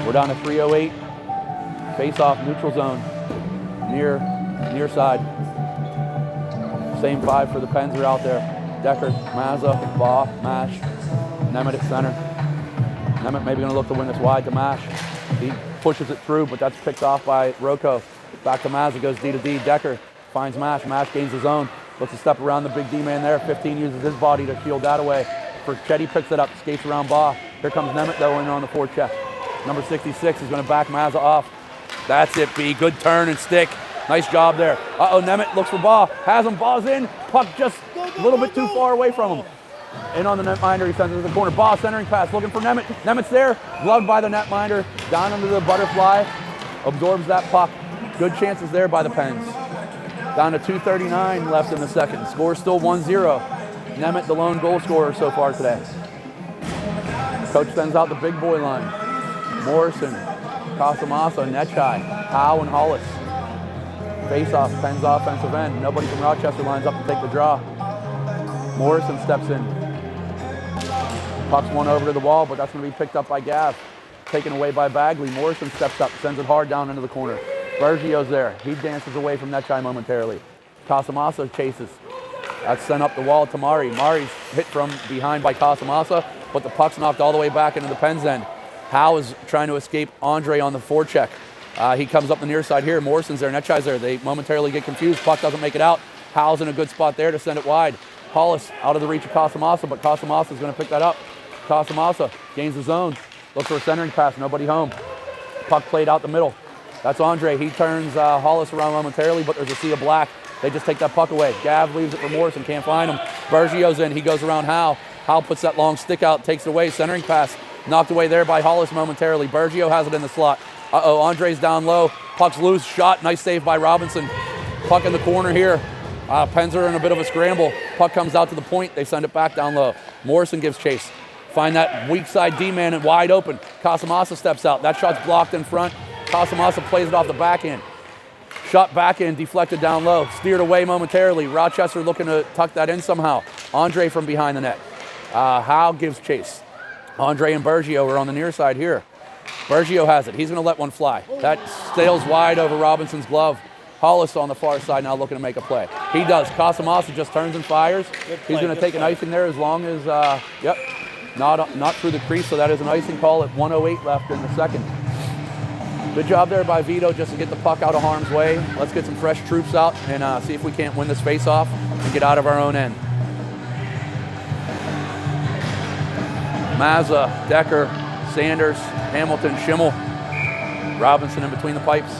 We're down to 3:08. Face-off, neutral zone. Near side. Same 5 for the Pens are out there. Decker, Mazza, Baugh, Mash. Nemeth at center. Nemeth maybe gonna look to win this wide to Mash. He pushes it through, but that's picked off by Rocco. Back to Mazza, goes D-to-D. Decker finds Mash. Mash gains his own. Looks to step around the big D-man there. 15 uses his body to shield that away. Chetty picks it up, skates around Baugh. Here comes Nemeth though in on the forecheck. Number 66 is gonna back Mazza off. That's it, B. Good turn and stick. Nice job there. Uh-oh, Nemeth looks for Baugh. Has him, Baugh's in. Puck just a little bit too far away from him. In on the netminder, he sends it to the corner. Baugh centering pass, looking for Nemeth. Nemeth's there, gloved by the netminder. Down under the butterfly, absorbs that puck. Good chances there by the Pens. Down to 2:39 left in the second. Score still 1-0. Nemeth, the lone goal scorer so far today. Coach sends out the big boy line. Morrison, Casamassa, Netchai, Howe, and Hollis. Face-off, Pens offensive end. Nobody from Rochester lines up to take the draw. Morrison steps in. Puck's one over to the wall, but that's going to be picked up by Gav. Taken away by Bagley. Morrison steps up, sends it hard down into the corner. Bergio's there. He dances away from Netchai momentarily. Casamassa chases. That's sent up the wall to Mari. Mari's hit from behind by Casamassa, but the puck's knocked all the way back into the Pens end. Howe is trying to escape Andre on the forecheck. He comes up the near side here. Morrison's there. Netchai's there. They momentarily get confused. Puck doesn't make it out. Howe's in a good spot there to send it wide. Hollis out of the reach of Casamassa, but Casamassa's going to pick that up. Casamassa gains the zone. Looks for a centering pass. Nobody home. Puck played out the middle. That's Andre. He turns Hollis around momentarily, but there's a sea of black. They just take that puck away. Gav leaves it for Morrison. Can't find him. Bergio's in. He goes around Howe. Howe puts that long stick out, takes it away. Centering pass. Knocked away there by Hollis momentarily. Bergio has it in the slot. Uh-oh, Andre's down low. Puck's loose. Shot. Nice save by Robinson. Puck in the corner here. Pens are in a bit of a scramble. Puck comes out to the point. They send it back down low. Morrison gives chase. Find that weak side D-man and wide open. Casamassa steps out. That shot's blocked in front. Casamassa plays it off the backhand. Shot backhand, deflected down low. Steered away momentarily. Rochester looking to tuck that in somehow. Andre from behind the net. Howe gives chase. Andre and Bergio are on the near side here. Bergio has it. He's going to let one fly. That sails wide over Robinson's glove. Hollis on the far side now looking to make a play. He does. Casamassa just turns and fires. He's going to take an icing there as long as, not through the crease, so that is an icing call at 1:08 left in the second. Good job there by Vito just to get the puck out of harm's way. Let's get some fresh troops out and see if we can't win this face-off and get out of our own end. Mazza, Decker, Sanders, Hamilton, Schimmel, Robinson in between the pipes.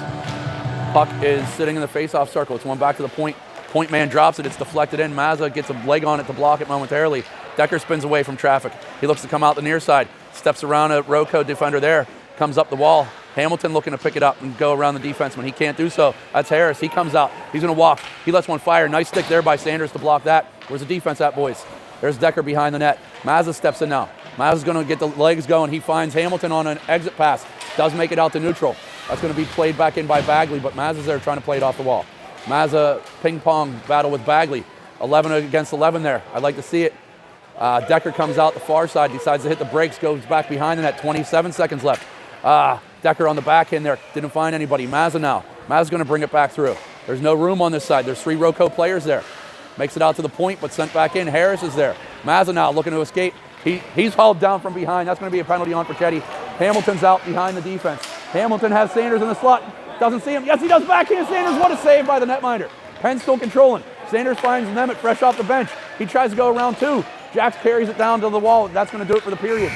Puck is sitting in the face-off circle. It's one back to the point. Point man drops it. It's deflected in. Mazza gets a leg on it to block it momentarily. Decker spins away from traffic. He looks to come out the near side. Steps around a row code defender there. Comes up the wall. Hamilton looking to pick it up and go around the defenseman. He can't do so. That's Harris. He comes out. He's going to walk. He lets one fire. Nice stick there by Sanders to block that. Where's the defense at, boys? There's Decker behind the net. Mazza steps in now. Mazza's going to get the legs going. He finds Hamilton on an exit pass. Does make it out to neutral. That's going to be played back in by Bagley, but Mazza's there trying to play it off the wall. Mazza ping-pong battle with Bagley. 11 against 11 there. I'd like to see it. Decker comes out the far side, decides to hit the brakes, goes back behind the net. 27 seconds left. Decker on the backhand there. Didn't find anybody. Mazza now. Mazza's going to bring it back through. There's no room on this side. There's 3 Roco players there. Makes it out to the point, but sent back in. Harris is there. Mazza now looking to escape. He's hauled down from behind. That's going to be a penalty on for Chetty. Hamilton's out behind the defense. Hamilton has Sanders in the slot. Doesn't see him. Yes, he does. Backhand Sanders. What a save by the netminder. Penn still controlling. Sanders finds Nemeth fresh off the bench. He tries to go around 2. Jax carries it down to the wall. That's going to do it for the period.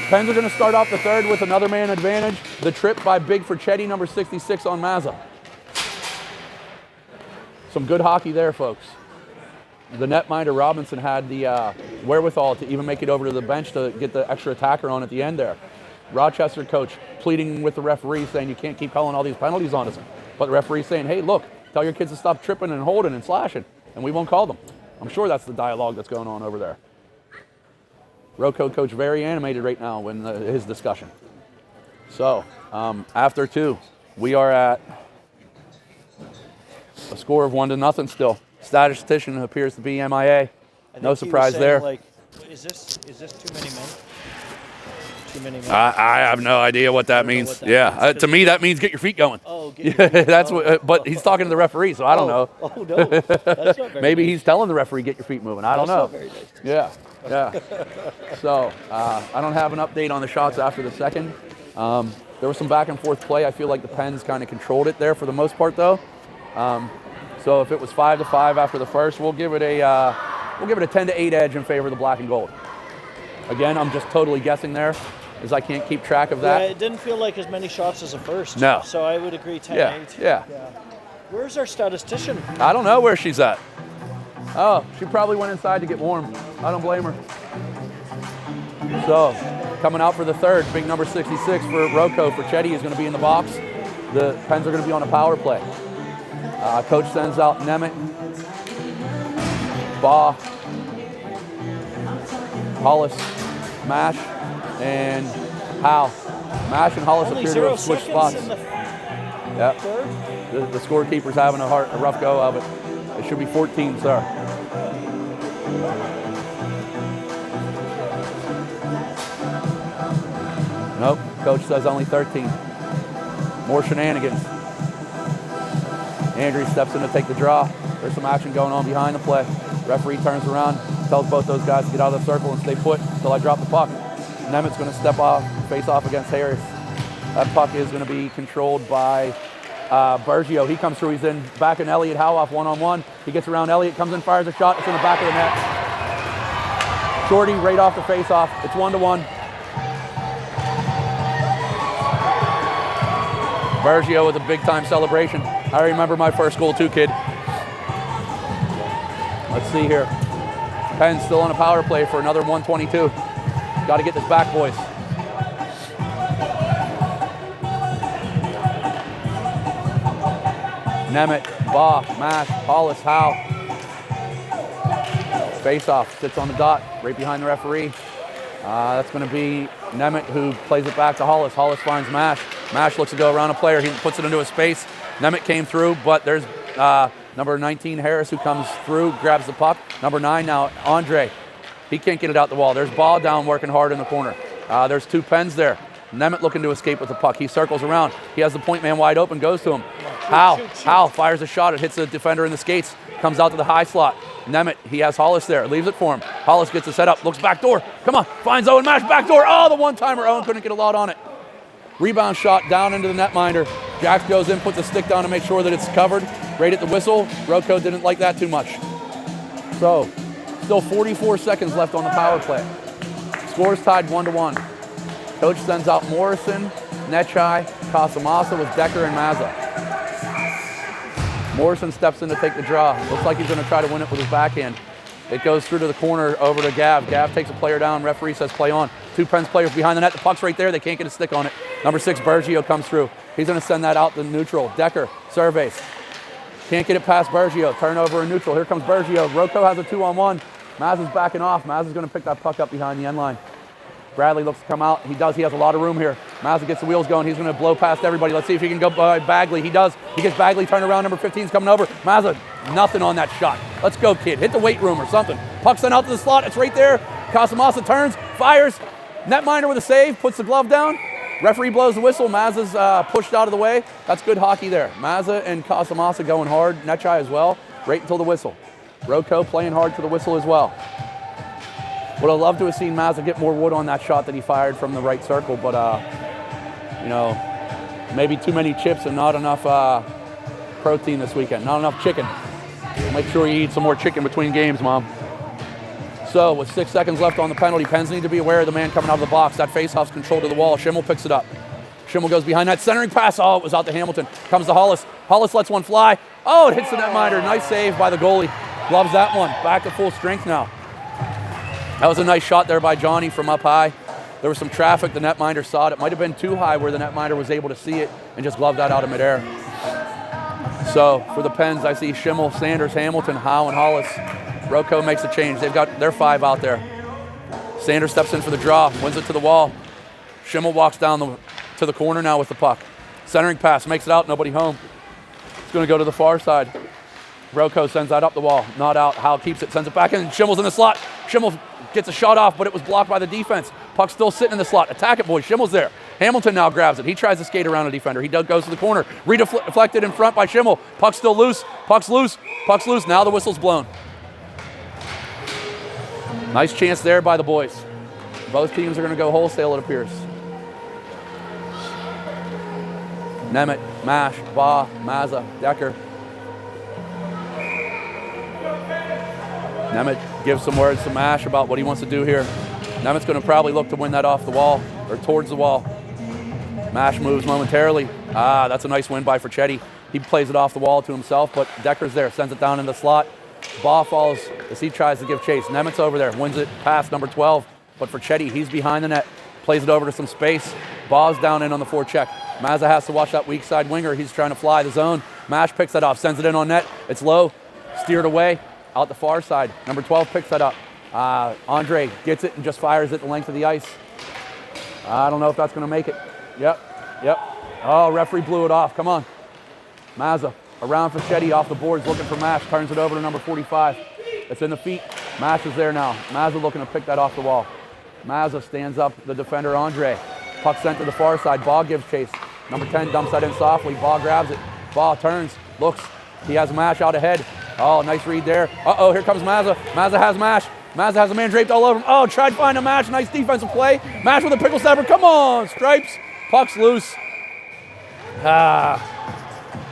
Pens are going to start off the third with another man advantage. The trip by Big for Chetty, number 66 on Mazza. Some good hockey there, folks. The netminder, Robinson, had the wherewithal to even make it over to the bench to get the extra attacker on at the end there. Rochester coach pleading with the referee saying you can't keep calling all these penalties on us. But the referee saying, hey, look, tell your kids to stop tripping and holding and slashing, and we won't call them. I'm sure that's the dialogue that's going on over there. Roco coach very animated right now in his discussion. So, after 2, we are at a score of 1-0 still. Statistician appears to be MIA. No surprise there. Like, is this too many men? Too many men? I have no idea what that means. What that means. To me that means get your feet going. Oh, get your feet that's going. what. But he's talking to the referee, so I don't know. Oh no, that's not very Maybe nice. he's telling the referee get your feet moving. I don't know. That's not very nice. Yeah. So I don't have an update on the shots after the second. There was some back and forth play. I feel like the Pens kind of controlled it there for the most part, though. So if it was 5-5 after the first, we'll give it a 10-8 edge in favor of the black and gold. Again, I'm just totally guessing there, as I can't keep track of that. Yeah, it didn't feel like as many shots as the first. No. So I would agree 10-8. Yeah. Where's our statistician? I don't know where she's at. Oh, she probably went inside to get warm. I don't blame her. So, coming out for the third, big number 66 for Roco. For Chetty is going to be in the box. The Pens are going to be on a power play. Coach sends out Nemeth, Baugh, Hollis, Mash, and Howe. Mash and Hollis Only appear to 0 have switched seconds spots. in the Yep. third? The scorekeeper's having a rough go of it. It should be 14, sir. Nope, coach says only 13. More shenanigans. Andrews steps in to take the draw. There's some action going on behind the play. Referee turns around, tells both those guys to get out of the circle and stay put until I drop the puck. Nemeth's going to step off, face off against Harris. That puck is going to be controlled by Bergio. He comes through, he's in back in Elliott Howe off one-on-one. He gets around Elliott, comes in, fires a shot. It's in the back of the net. Shorty right off the face-off. It's 1-1. Bergio with a big-time celebration. I remember my first goal too, kid. Let's see here. Penn's still on a power play for another 122. Got to get this back, boys. Nemeth, Baugh, Mash, Hollis, Howe. Face-off, sits on the dot, right behind the referee. That's going to be Nemeth who plays it back to Hollis. Hollis finds Mash. Mash looks to go around a player. He puts it into a space. Nemeth came through, but there's number 19, Harris, who comes through, grabs the puck. Number 9 now, Andre. He can't get it out the wall. There's Baugh down working hard in the corner. There's 2 Pens there. Nemeth looking to escape with the puck. He circles around. He has the point man wide open, goes to him. Howe fires a shot. It hits the defender in the skates. Comes out to the high slot. Nemeth, he has Hollis there. Leaves it for him. Hollis gets the set up. Looks back door. Come on. Finds Owen. Mash back door. Oh, the one-timer. Owen couldn't get a lot on it. Rebound shot down into the netminder. Jax goes in, puts the stick down to make sure that it's covered. Right at the whistle. Roco didn't like that too much. So, still 44 seconds left on the power play. Scores tied 1-1. Coach sends out Morrison, Nechai, Casamassa with Decker and Mazza. Morrison steps in to take the draw. Looks like he's going to try to win it with his backhand. It goes through to the corner over to Gav. Gav takes a player down. Referee says play on. Two Pens players behind the net. The puck's right there. They can't get a stick on it. Number 6, Bergio comes through. He's going to send that out to neutral. Decker surveys. Can't get it past Bergio. Turnover in neutral. Here comes Bergio. Rocco has a 2-on-1. Mazza's backing off. Mazza's going to pick that puck up behind the end line. Bradley looks to come out. He does. He has a lot of room here. Mazza gets the wheels going. He's going to blow past everybody. Let's see if he can go by Bagley. He does. He gets Bagley. Turn around. Number 15's coming over. Mazza, nothing on that shot. Let's go, kid. Hit the weight room or something. Puck sent out to the slot. It's right there. Casamassa turns, fires. Netminder with a save. Puts the glove down. Referee blows the whistle. Mazza's pushed out of the way. That's good hockey there. Mazza and Casamassa going hard. Nechai as well. Right until the whistle. Rocco playing hard to the whistle as well. Would have loved to have seen Mazza get more wood on that shot that he fired from the right circle, but, you know, maybe too many chips and not enough protein this weekend. Not enough chicken. Make sure you eat some more chicken between games, Mom. So, with 6 seconds left on the penalty, Pens need to be aware of the man coming out of the box. That faceoff's controlled to the wall. Schimmel picks it up. Schimmel goes behind that centering pass. Oh, it was out to Hamilton. Comes to Hollis. Hollis lets one fly. Oh, it hits the netminder. Nice save by the goalie. Gloves that one. Back to full strength now. That was a nice shot there by Johnny from up high. There was some traffic. The netminder saw it. It might have been too high where the netminder was able to see it and just gloved that out of midair. So for the Pens, I see Schimmel, Sanders, Hamilton, Howe, and Hollis. Rocco makes a change. They've got their 5 out there. Sanders steps in for the draw, wins it to the wall. Schimmel walks down to the corner now with the puck. Centering pass, makes it out, nobody home. It's going to go to the far side. Rocco sends that up the wall, not out. Howe keeps it, sends it back in. Schimmel's in the slot. Schimmel gets a shot off, but it was blocked by the defense. Puck's still sitting in the slot. Attack it, boys. Schimmel's there. Hamilton now grabs it. He tries to skate around a defender. He goes to the corner. Redeflected in front by Schimmel. Puck's still loose. Puck's loose. Puck's loose. Now the whistle's blown. Nice chance there by the boys. Both teams are going to go wholesale, it appears. Nemeth, Mash, Baugh, Mazza, Decker. Nemeth gives some words to Mash about what he wants to do here. Nemeth's going to probably look to win that off the wall, or towards the wall. Mash moves momentarily. Ah, that's a nice win by Frachetti. He plays it off the wall to himself, but Decker's there, sends it down in the slot. Baugh falls as he tries to give chase. Nemeth's over there, wins it past number 12. But Frachetti, he's behind the net, plays it over to some space. Baugh's down in on the forecheck. Mazza has to watch that weak side winger. He's trying to fly the zone. Mash picks that off, sends it in on net. It's low, steered away, out the far side. Number 12 picks that up. Andre gets it and just fires it the length of the ice. I don't know if that's going to make it. Yep. Oh, referee blew it off. Come on. Mazza around Frachetti off the boards, looking for Mash. Turns it over to number 45. It's in the feet. Mash is there now. Mazza looking to pick that off the wall. Mazza stands up the defender, Andre. Puck sent to the far side. Baugh gives chase. Number 10 dumps that in softly. Baugh grabs it. Baugh turns, looks. He has Mash out ahead. Oh, nice read there. Uh-oh, here comes Mazza. Mazza has Mash. Mazza has a man draped all over him. Oh, tried to find a Mash. Nice defensive play. Mash with a pickle stabber. Come on, Stripes. Puck's loose.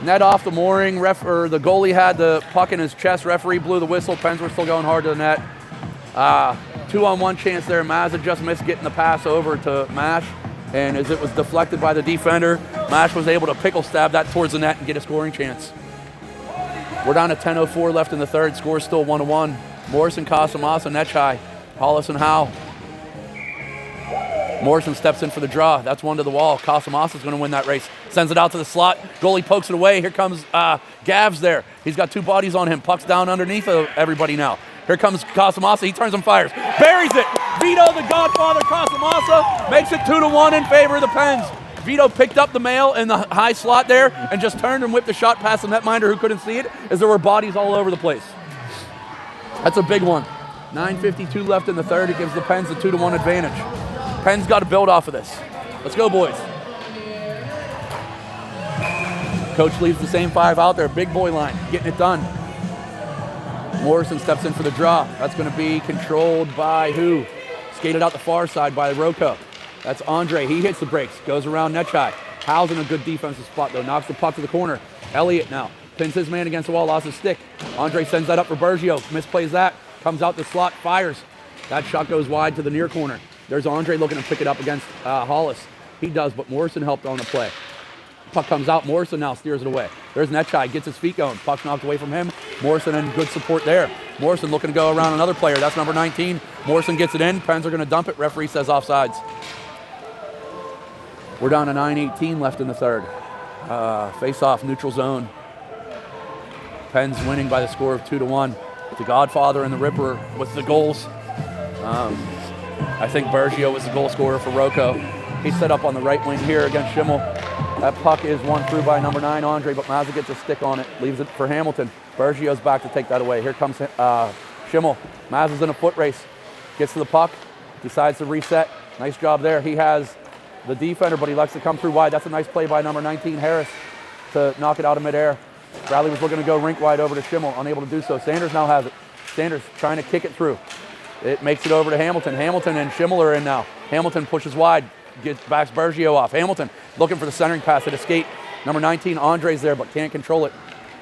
Net off the mooring. The goalie had the puck in his chest. Referee blew the whistle. Pens were still going hard to the net. 2-on-1 chance there. Mazza just missed getting the pass over to Mash. And as it was deflected by the defender, Mash was able to pickle stab that towards the net and get a scoring chance. We're down to 10:04 left in the third. Score's still 1-1. Morrison, Casamassa, Nechai, Hollis, and Howe. Morrison steps in for the draw. That's one to the wall. Casamassa's going to win that race. Sends it out to the slot. Goalie pokes it away. Here comes Gavs there. He's got 2 bodies on him. Puck's down underneath everybody now. Here comes Casamassa. He turns and fires. Buries it. Vito, the Godfather, Casamassa, makes it 2-1 in favor of the Pens. Vito picked up the mail in the high slot there and just turned and whipped the shot past the netminder who couldn't see it as there were bodies all over the place. That's a big one. 9:52 left in the third. It gives the Pens a 2-1 advantage. Pens got to build off of this. Let's go, boys. Coach leaves the same 5 out there. Big boy line, getting it done. Morrison steps in for the draw. That's going to be controlled by who? Skated out the far side by Rocco. That's Andre. He hits the brakes. Goes around Nechai. Howe's in a good defensive spot, though. Knocks the puck to the corner. Elliott now pins his man against the wall. Lost his stick. Andre sends that up for Bergio. Misplays that. Comes out the slot. Fires. That shot goes wide to the near corner. There's Andre looking to pick it up against Hollis. He does, but Morrison helped on the play. Puck comes out. Morrison now steers it away. There's Netchai, gets his feet going. Puck knocked away from him. Morrison in good support there. Morrison looking to go around another player. That's number 19. Morrison gets it in. Pens are going to dump it. Referee says offsides. We're down to 9:18 left in the third. Face-off, neutral zone. Pens winning by the score of 2-1. The Godfather and the Ripper with the goals. I think Bergio was the goal scorer for Rocco. He's set up on the right wing here against Schimmel. That puck is won through by number 9, Andre, but Mazza gets a stick on it, leaves it for Hamilton. Bergio's back to take that away. Here comes Schimmel. Mazza's in a foot race. Gets to the puck, decides to reset. Nice job there. He has the defender, but he likes to come through wide. That's a nice play by number 19, Harris, to knock it out of midair. Bradley was looking to go rink wide over to Schimmel, unable to do so. Sanders now has it. Sanders trying to kick it through. It makes it over to Hamilton. Hamilton and Schimmel are in now. Hamilton pushes wide, backs Bergio off. Hamilton looking for the centering pass at escape. Number 19, Andre's there, but can't control it.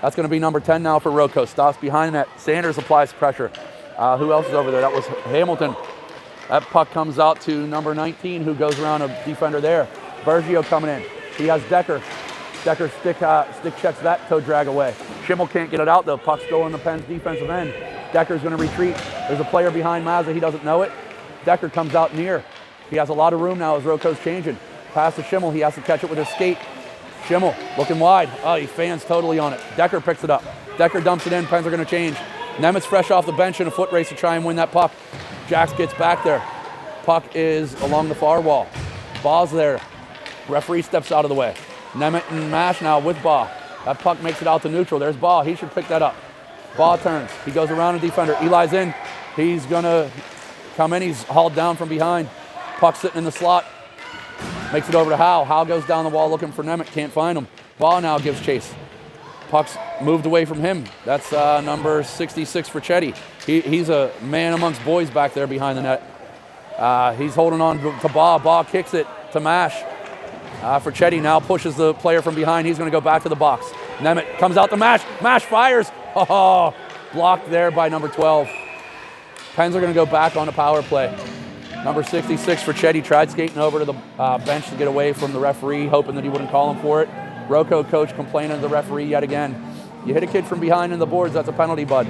That's going to be number 10 now for Rocco. Stops behind that. Sanders applies pressure. Who else is over there? That was Hamilton. That puck comes out to number 19, who goes around a defender there. Bergio coming in. He has Decker. Decker stick checks that toe drag away. Schimmel can't get it out though. Puck's still in the Pens defensive end. Decker's going to retreat. There's a player behind Mazza. He doesn't know it. Decker comes out near. He has a lot of room now as Rocco's changing. Pass to Schimmel. He has to catch it with his skate. Schimmel looking wide. Oh, he fans totally on it. Decker picks it up. Decker dumps it in. Pens are going to change. Nemitz fresh off the bench in a foot race to try and win that puck. Jax gets back there. Puck is along the far wall. Ball's there. Referee steps out of the way. Nemeth and Mash now with Baugh. That puck makes it out to neutral. There's Baugh. He should pick that up. Baugh turns. He goes around a defender. Eli's in. He's going to come in. He's hauled down from behind. Puck sitting in the slot. Makes it over to Howe. Howe goes down the wall looking for Nemeth. Can't find him. Baugh now gives chase. Puck's moved away from him. That's number 66 for Chetty. He's a man amongst boys back there behind the net. He's holding on to Baugh. Baugh kicks it to Mash. For Chetty now pushes the player from behind. He's going to go back to the box. Nemeth comes out to Mash. Mash fires. Oh, blocked there by number 12. Pens are going to go back on a power play. Number 66 for Chetty tried skating over to the bench to get away from the referee, hoping that he wouldn't call him for it. Rocco coach complaining to the referee yet again. You hit a kid from behind in the boards, that's a penalty, bud.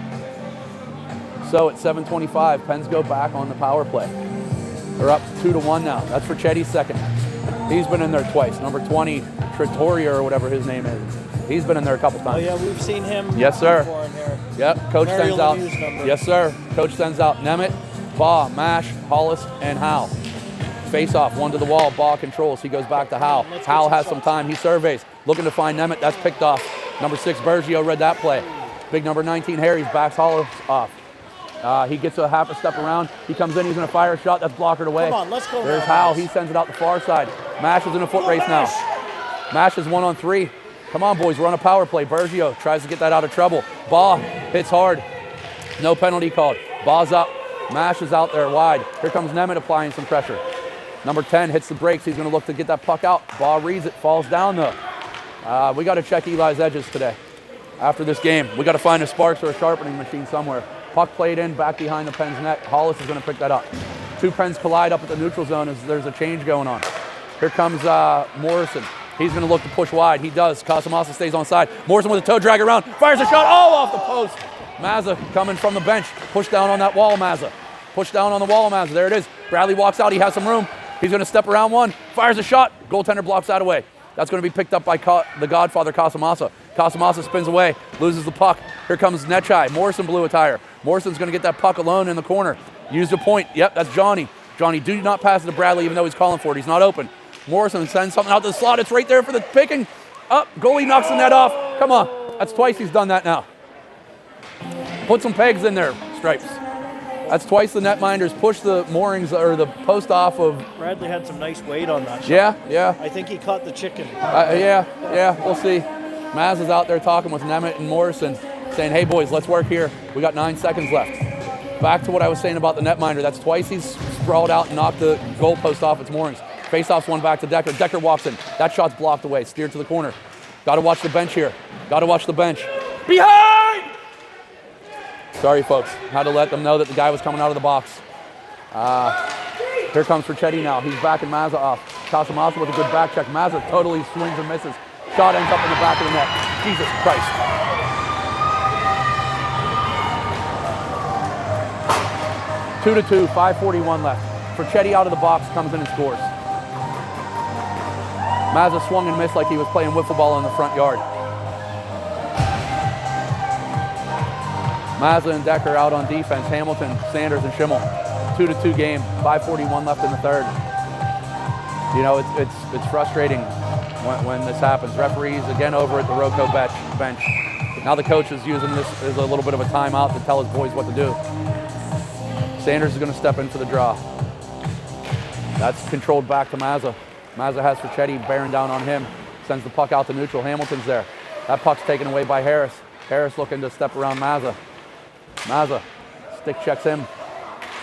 So at 7:25, Pens go back on the power play. They're up 2-1 now. That's for Chetty's second. He's been in there twice. Number 20, Trattoria or whatever his name is. He's been in there a couple times. Oh yeah, we've seen him. Yes, sir. Before in here. Yep, coach Mario sends out. number. Yes, sir. Coach sends out Nemeth, Baugh, Mash, Hollis, and Howe. Face off, one to the wall. Baugh controls. He goes back to Howe. Howe has some time. He surveys, looking to find Nemeth. That's picked off. Number 6, Bergio read that play. Big number 19, Harry's backs Hollis off. He gets a half a step around. He comes in. He's going to fire a shot. That's blockered away. Come on, let's go. There's Howe. He sends it out the far side. Mash is in a foot race now. Mash is 1-on-3. Come on, boys. We're on a power play. Bergio tries to get that out of trouble. Baugh hits hard. No penalty called. Baugh's up. Mash is out there wide. Here comes Nemeth applying some pressure. Number 10 hits the brakes. He's going to look to get that puck out. Baugh reads it. Falls down, though. We got to check Eli's edges today. After this game, we got to find a Sparks or a sharpening machine somewhere. Puck played in, back behind the Pens net. Hollis is going to pick that up. Two Pens collide up at the neutral zone as there's a change going on. Here comes Morrison. He's going to look to push wide. He does. Casamassa stays on side. Morrison with a toe drag around. Fires a shot. Oh, off the post. Mazza coming from the bench. Push down on that wall, Mazza. Push down on the wall, Mazza. There it is. Bradley walks out. He has some room. He's going to step around one. Fires a shot. Goaltender blocks that away. That's going to be picked up by the Godfather, Casamassa. Casamassa spins away. Loses the puck. Here comes Netchai. Morrison blew a tire. Morrison's going to get that puck alone in the corner. Used a point. Yep, that's Johnny. Johnny, do not pass it to Bradley even though he's calling for it. He's not open. Morrison sends something out to the slot. It's right there for the picking. Up. Goalie knocks the net off. Come on. That's twice he's done that now. Put some pegs in there, Stripes. That's twice the netminders pushed the moorings or the post off of. Bradley had some nice weight on that shot. Yeah. I think he caught the chicken. Yeah, we'll see. Maz is out there talking with Nemeth and Morrison, saying, hey, boys, let's work here. We got 9 seconds left. Back to what I was saying about the netminder. That's twice he's sprawled out and knocked the goalpost off its moorings. Face-off's one back to Decker. Decker walks in. That shot's blocked away. Steered to the corner. Got to watch the bench here. Got to watch the bench. Behind! Sorry, folks. Had to let them know that the guy was coming out of the box. Here comes Ricchetti now. He's backing Mazza off. Casamassa with a good back check. Mazza totally swings and misses. Shot ends up in the back of the net. Jesus Christ. Two to two, 5:41 left. Ricchetti out of the box, comes in and scores. Mazza swung and missed like he was playing wiffle ball in the front yard. Mazza and Decker out on defense. Hamilton, Sanders, and Schimmel. 2-2 game. 5:41 left in the third. You know, it's frustrating when this happens. Referees again over at the Roco bench. Now the coach is using this as a little bit of a timeout to tell his boys what to do. Sanders is going to step in for the draw. That's controlled back to Mazza. Mazza has Ricchetti bearing down on him. Sends the puck out to neutral. Hamilton's there. That puck's taken away by Harris. Harris looking to step around Mazza. Mazza stick checks him.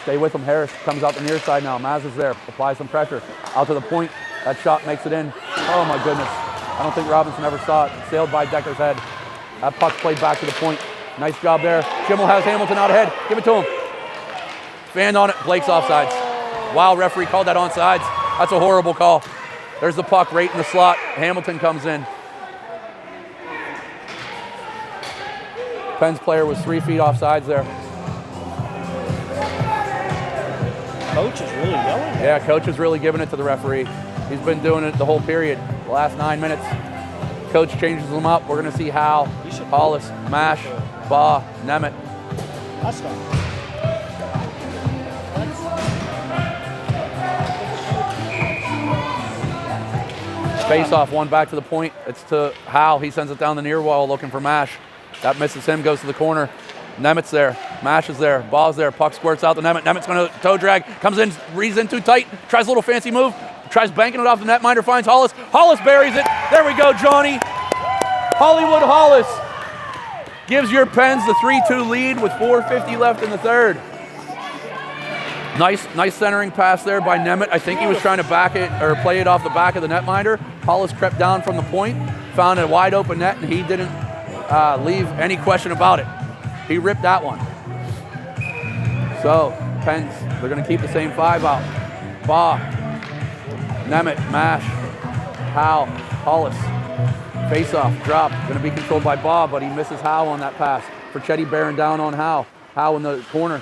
Stay with him. Harris comes out the near side now. Mazza's there. Applies some pressure. Out to the point. That shot makes it in. Oh my goodness. I don't think Robinson ever saw it. Sailed by Decker's head. That puck's played back to the point. Nice job there. Schimmel has Hamilton out ahead. Give it to him. Fanned on it. Blake's offsides. Wow, referee called that onside. That's a horrible call. There's the puck right in the slot. Hamilton comes in. Penn's player was 3 feet offsides there. Coach is really yelling. Yeah, coach is really giving it to the referee. He's been doing it the whole period, the last 9 minutes. Coach changes them up. We're going to see Howe, Hollis, Mash, Baugh, Nemeth. That's not. Face off, one back to the point. It's to Howe. He sends it down the near wall looking for Mash. That misses him, goes to the corner. Nemeth's there. Mash is there. Ball's there. Puck squirts out to Nemeth. Nemeth's going to toe drag. Comes in, reads in too tight. Tries a little fancy move. Tries banking it off the netminder. Finds Hollis. Hollis buries it. There we go, Johnny. Hollywood Hollis gives your Pens the 3-2 lead with 4:50 left in the third. Nice centering pass there by Nemeth. I think he was trying to back it or play it off the back of the netminder. Hollis crept down from the point, found a wide open net, and he didn't leave any question about it. He ripped that one. So, Pens, they're going to keep the same 5 out. Baugh, Nemeth, Mash, Howe, Hollis. Face-off, drop. Going to be controlled by Baugh, but he misses Howe on that pass. Ricchetti bearing down on Howe. Howe in the corner.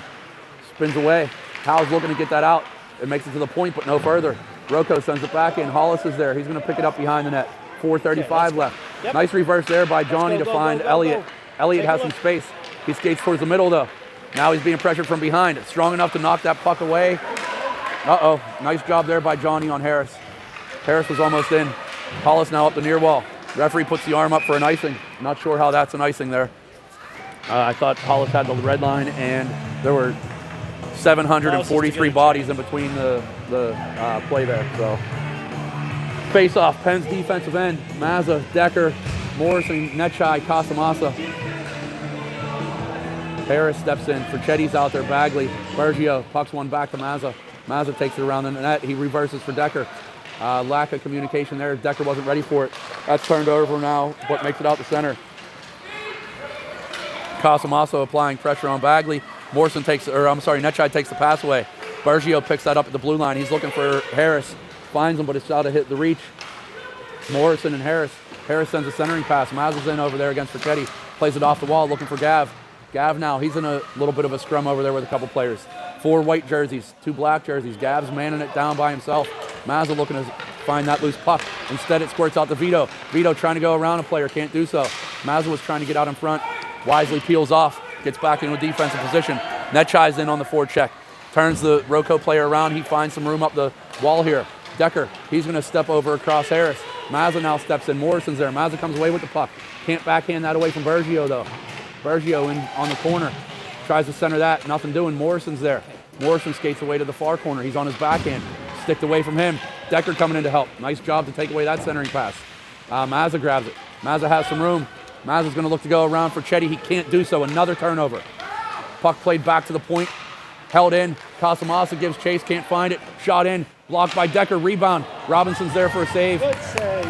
Spins away. Howe's looking to get that out. It makes it to the point, but no further. Rocco sends it back in. Hollis is there. He's going to pick it up behind the net. 4:35 left. Yep. Nice reverse there by Johnny to find Elliott. Elliott has some space. He skates towards the middle, though. Now he's being pressured from behind. It's strong enough to knock that puck away. Uh-oh. Nice job there by Johnny on Harris. Harris was almost in. Hollis now up the near wall. Referee puts the arm up for an icing. Not sure how that's an icing there. I thought Hollis had the red line, and there were 743 bodies in between the play there. So, face off, Penn's defensive end. Mazza, Decker, Morrison, Netchai, Casamassa. Harris steps in. Richetti's out there. Bagley, Bergio pucks one back to Mazza. Mazza takes it around the net. He reverses for Decker. Lack of communication there. Decker wasn't ready for it. That's turned over now, but makes it out the center. Casamassa applying pressure on Bagley. Morrison takes, Netchai takes the pass away. Bergio picks that up at the blue line. He's looking for Harris. Finds him, but it's out of hit the reach. Morrison and Harris. Harris sends a centering pass. Mazza's in over there against Ricchetti. Plays it off the wall, looking for Gav. Gav now, he's in a little bit of a scrum over there with a couple players. 4 white jerseys, 2 black jerseys. Gav's manning it down by himself. Mazza looking to find that loose puck. Instead, it squirts out to Vito. Vito trying to go around a player, can't do so. Mazza was trying to get out in front. Wisely peels off, gets back into a defensive position. Netchai's in on the forecheck. Turns the Roco player around. He finds some room up the wall here. Decker, he's going to step over across Harris. Mazza now steps in. Morrison's there. Mazza comes away with the puck. Can't backhand that away from Bergio, though. Bergio in on the corner. Tries to center that. Nothing doing. Morrison's there. Morrison skates away to the far corner. He's on his backhand. Sticked away from him. Decker coming in to help. Nice job to take away that centering pass. Mazza grabs it. Mazza has some room. Mazza's going to look to go around for Chetty. He can't do so. Another turnover. Puck played back to the point. Held in. Casamassa gives chase. Can't find it. Shot in. Blocked by Decker. Rebound. Robinson's there for a save. Good save.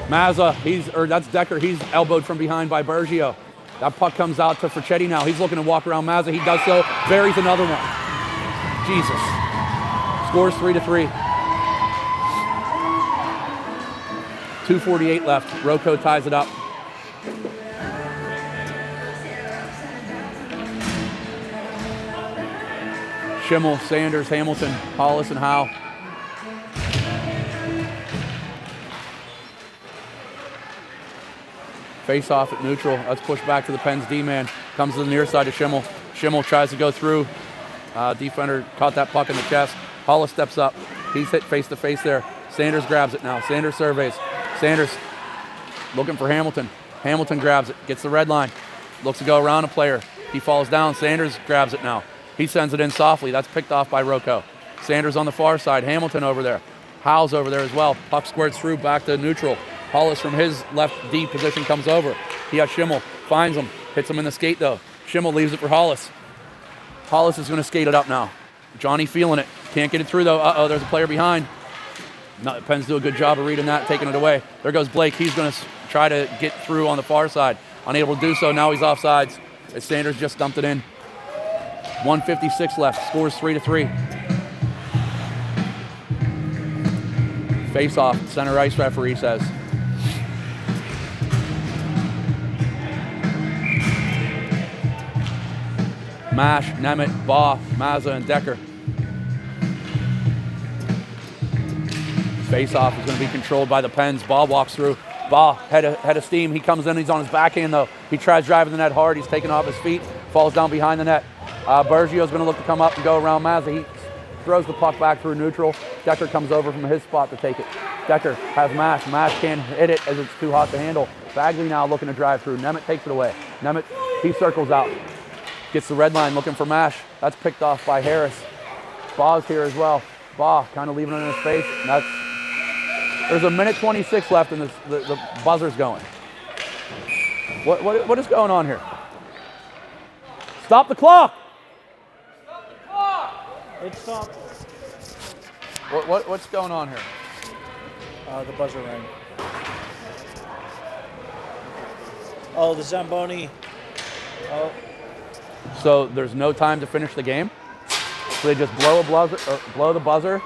Mazza, that's Decker. He's elbowed from behind by Bergio. That puck comes out to Frachetti now. He's looking to walk around Mazza. He does so. Buries another one. Jesus. Scores 3-3. 2:48 left. Rocco ties it up. Schimmel, Sanders, Hamilton, Hollis, and Howe. Face off at neutral. Let's push back to the Pens D-man. Comes to the near side of Schimmel. Schimmel tries to go through. Defender caught that puck in the chest. Hollis steps up. He's hit face to face there. Sanders grabs it now. Sanders surveys. Sanders looking for Hamilton. Hamilton grabs it. Gets the red line. Looks to go around a player. He falls down. Sanders grabs it now. He sends it in softly. That's picked off by Rocco. Sanders on the far side. Hamilton over there. Howe's over there as well. Puck squirts through back to neutral. Hollis from his left D position comes over. He has Schimmel. Finds him. Hits him in the skate though. Schimmel leaves it for Hollis. Hollis is going to skate it up now. Johnny feeling it. Can't get it through though. Uh-oh, there's a player behind. No, Pens do a good job of reading that, taking it away. There goes Blake. He's going to try to get through on the far side. Unable to do so. Now he's offsides as Sanders just dumped it in. 1:56 left. Scores 3-3. Face off. Center ice referee says. Mash, Nemeth, Baugh, Mazza, and Decker. Face-off is going to be controlled by the Pens. Baugh walks through. Baugh, head of steam. He comes in. He's on his backhand, though. He tries driving the net hard. He's taken off his feet. Falls down behind the net. Bergio's going to look to come up and go around Mazza. He throws the puck back through neutral. Decker comes over from his spot to take it. Decker has Mash. Mash can't hit it as it's too hot to handle. Bagley now looking to drive through. Nemeth takes it away. Nemeth, he circles out. Gets the red line looking for Mash. That's picked off by Harris. Baugh's here as well. Baugh kind of leaving it in his face. There's a minute 26 left and the buzzer's going. What is going on here? Stop the clock! Stop the clock! It stopped. What's going on here? The buzzer rang. Oh, the Zamboni. Oh. So there's no time to finish the game? So they just blow the buzzer,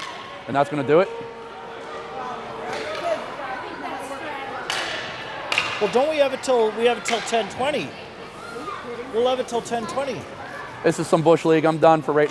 and that's going to do it? Well, don't we have it till 10:20? We'll have it till 10:20. This is some Bush League. I'm done for right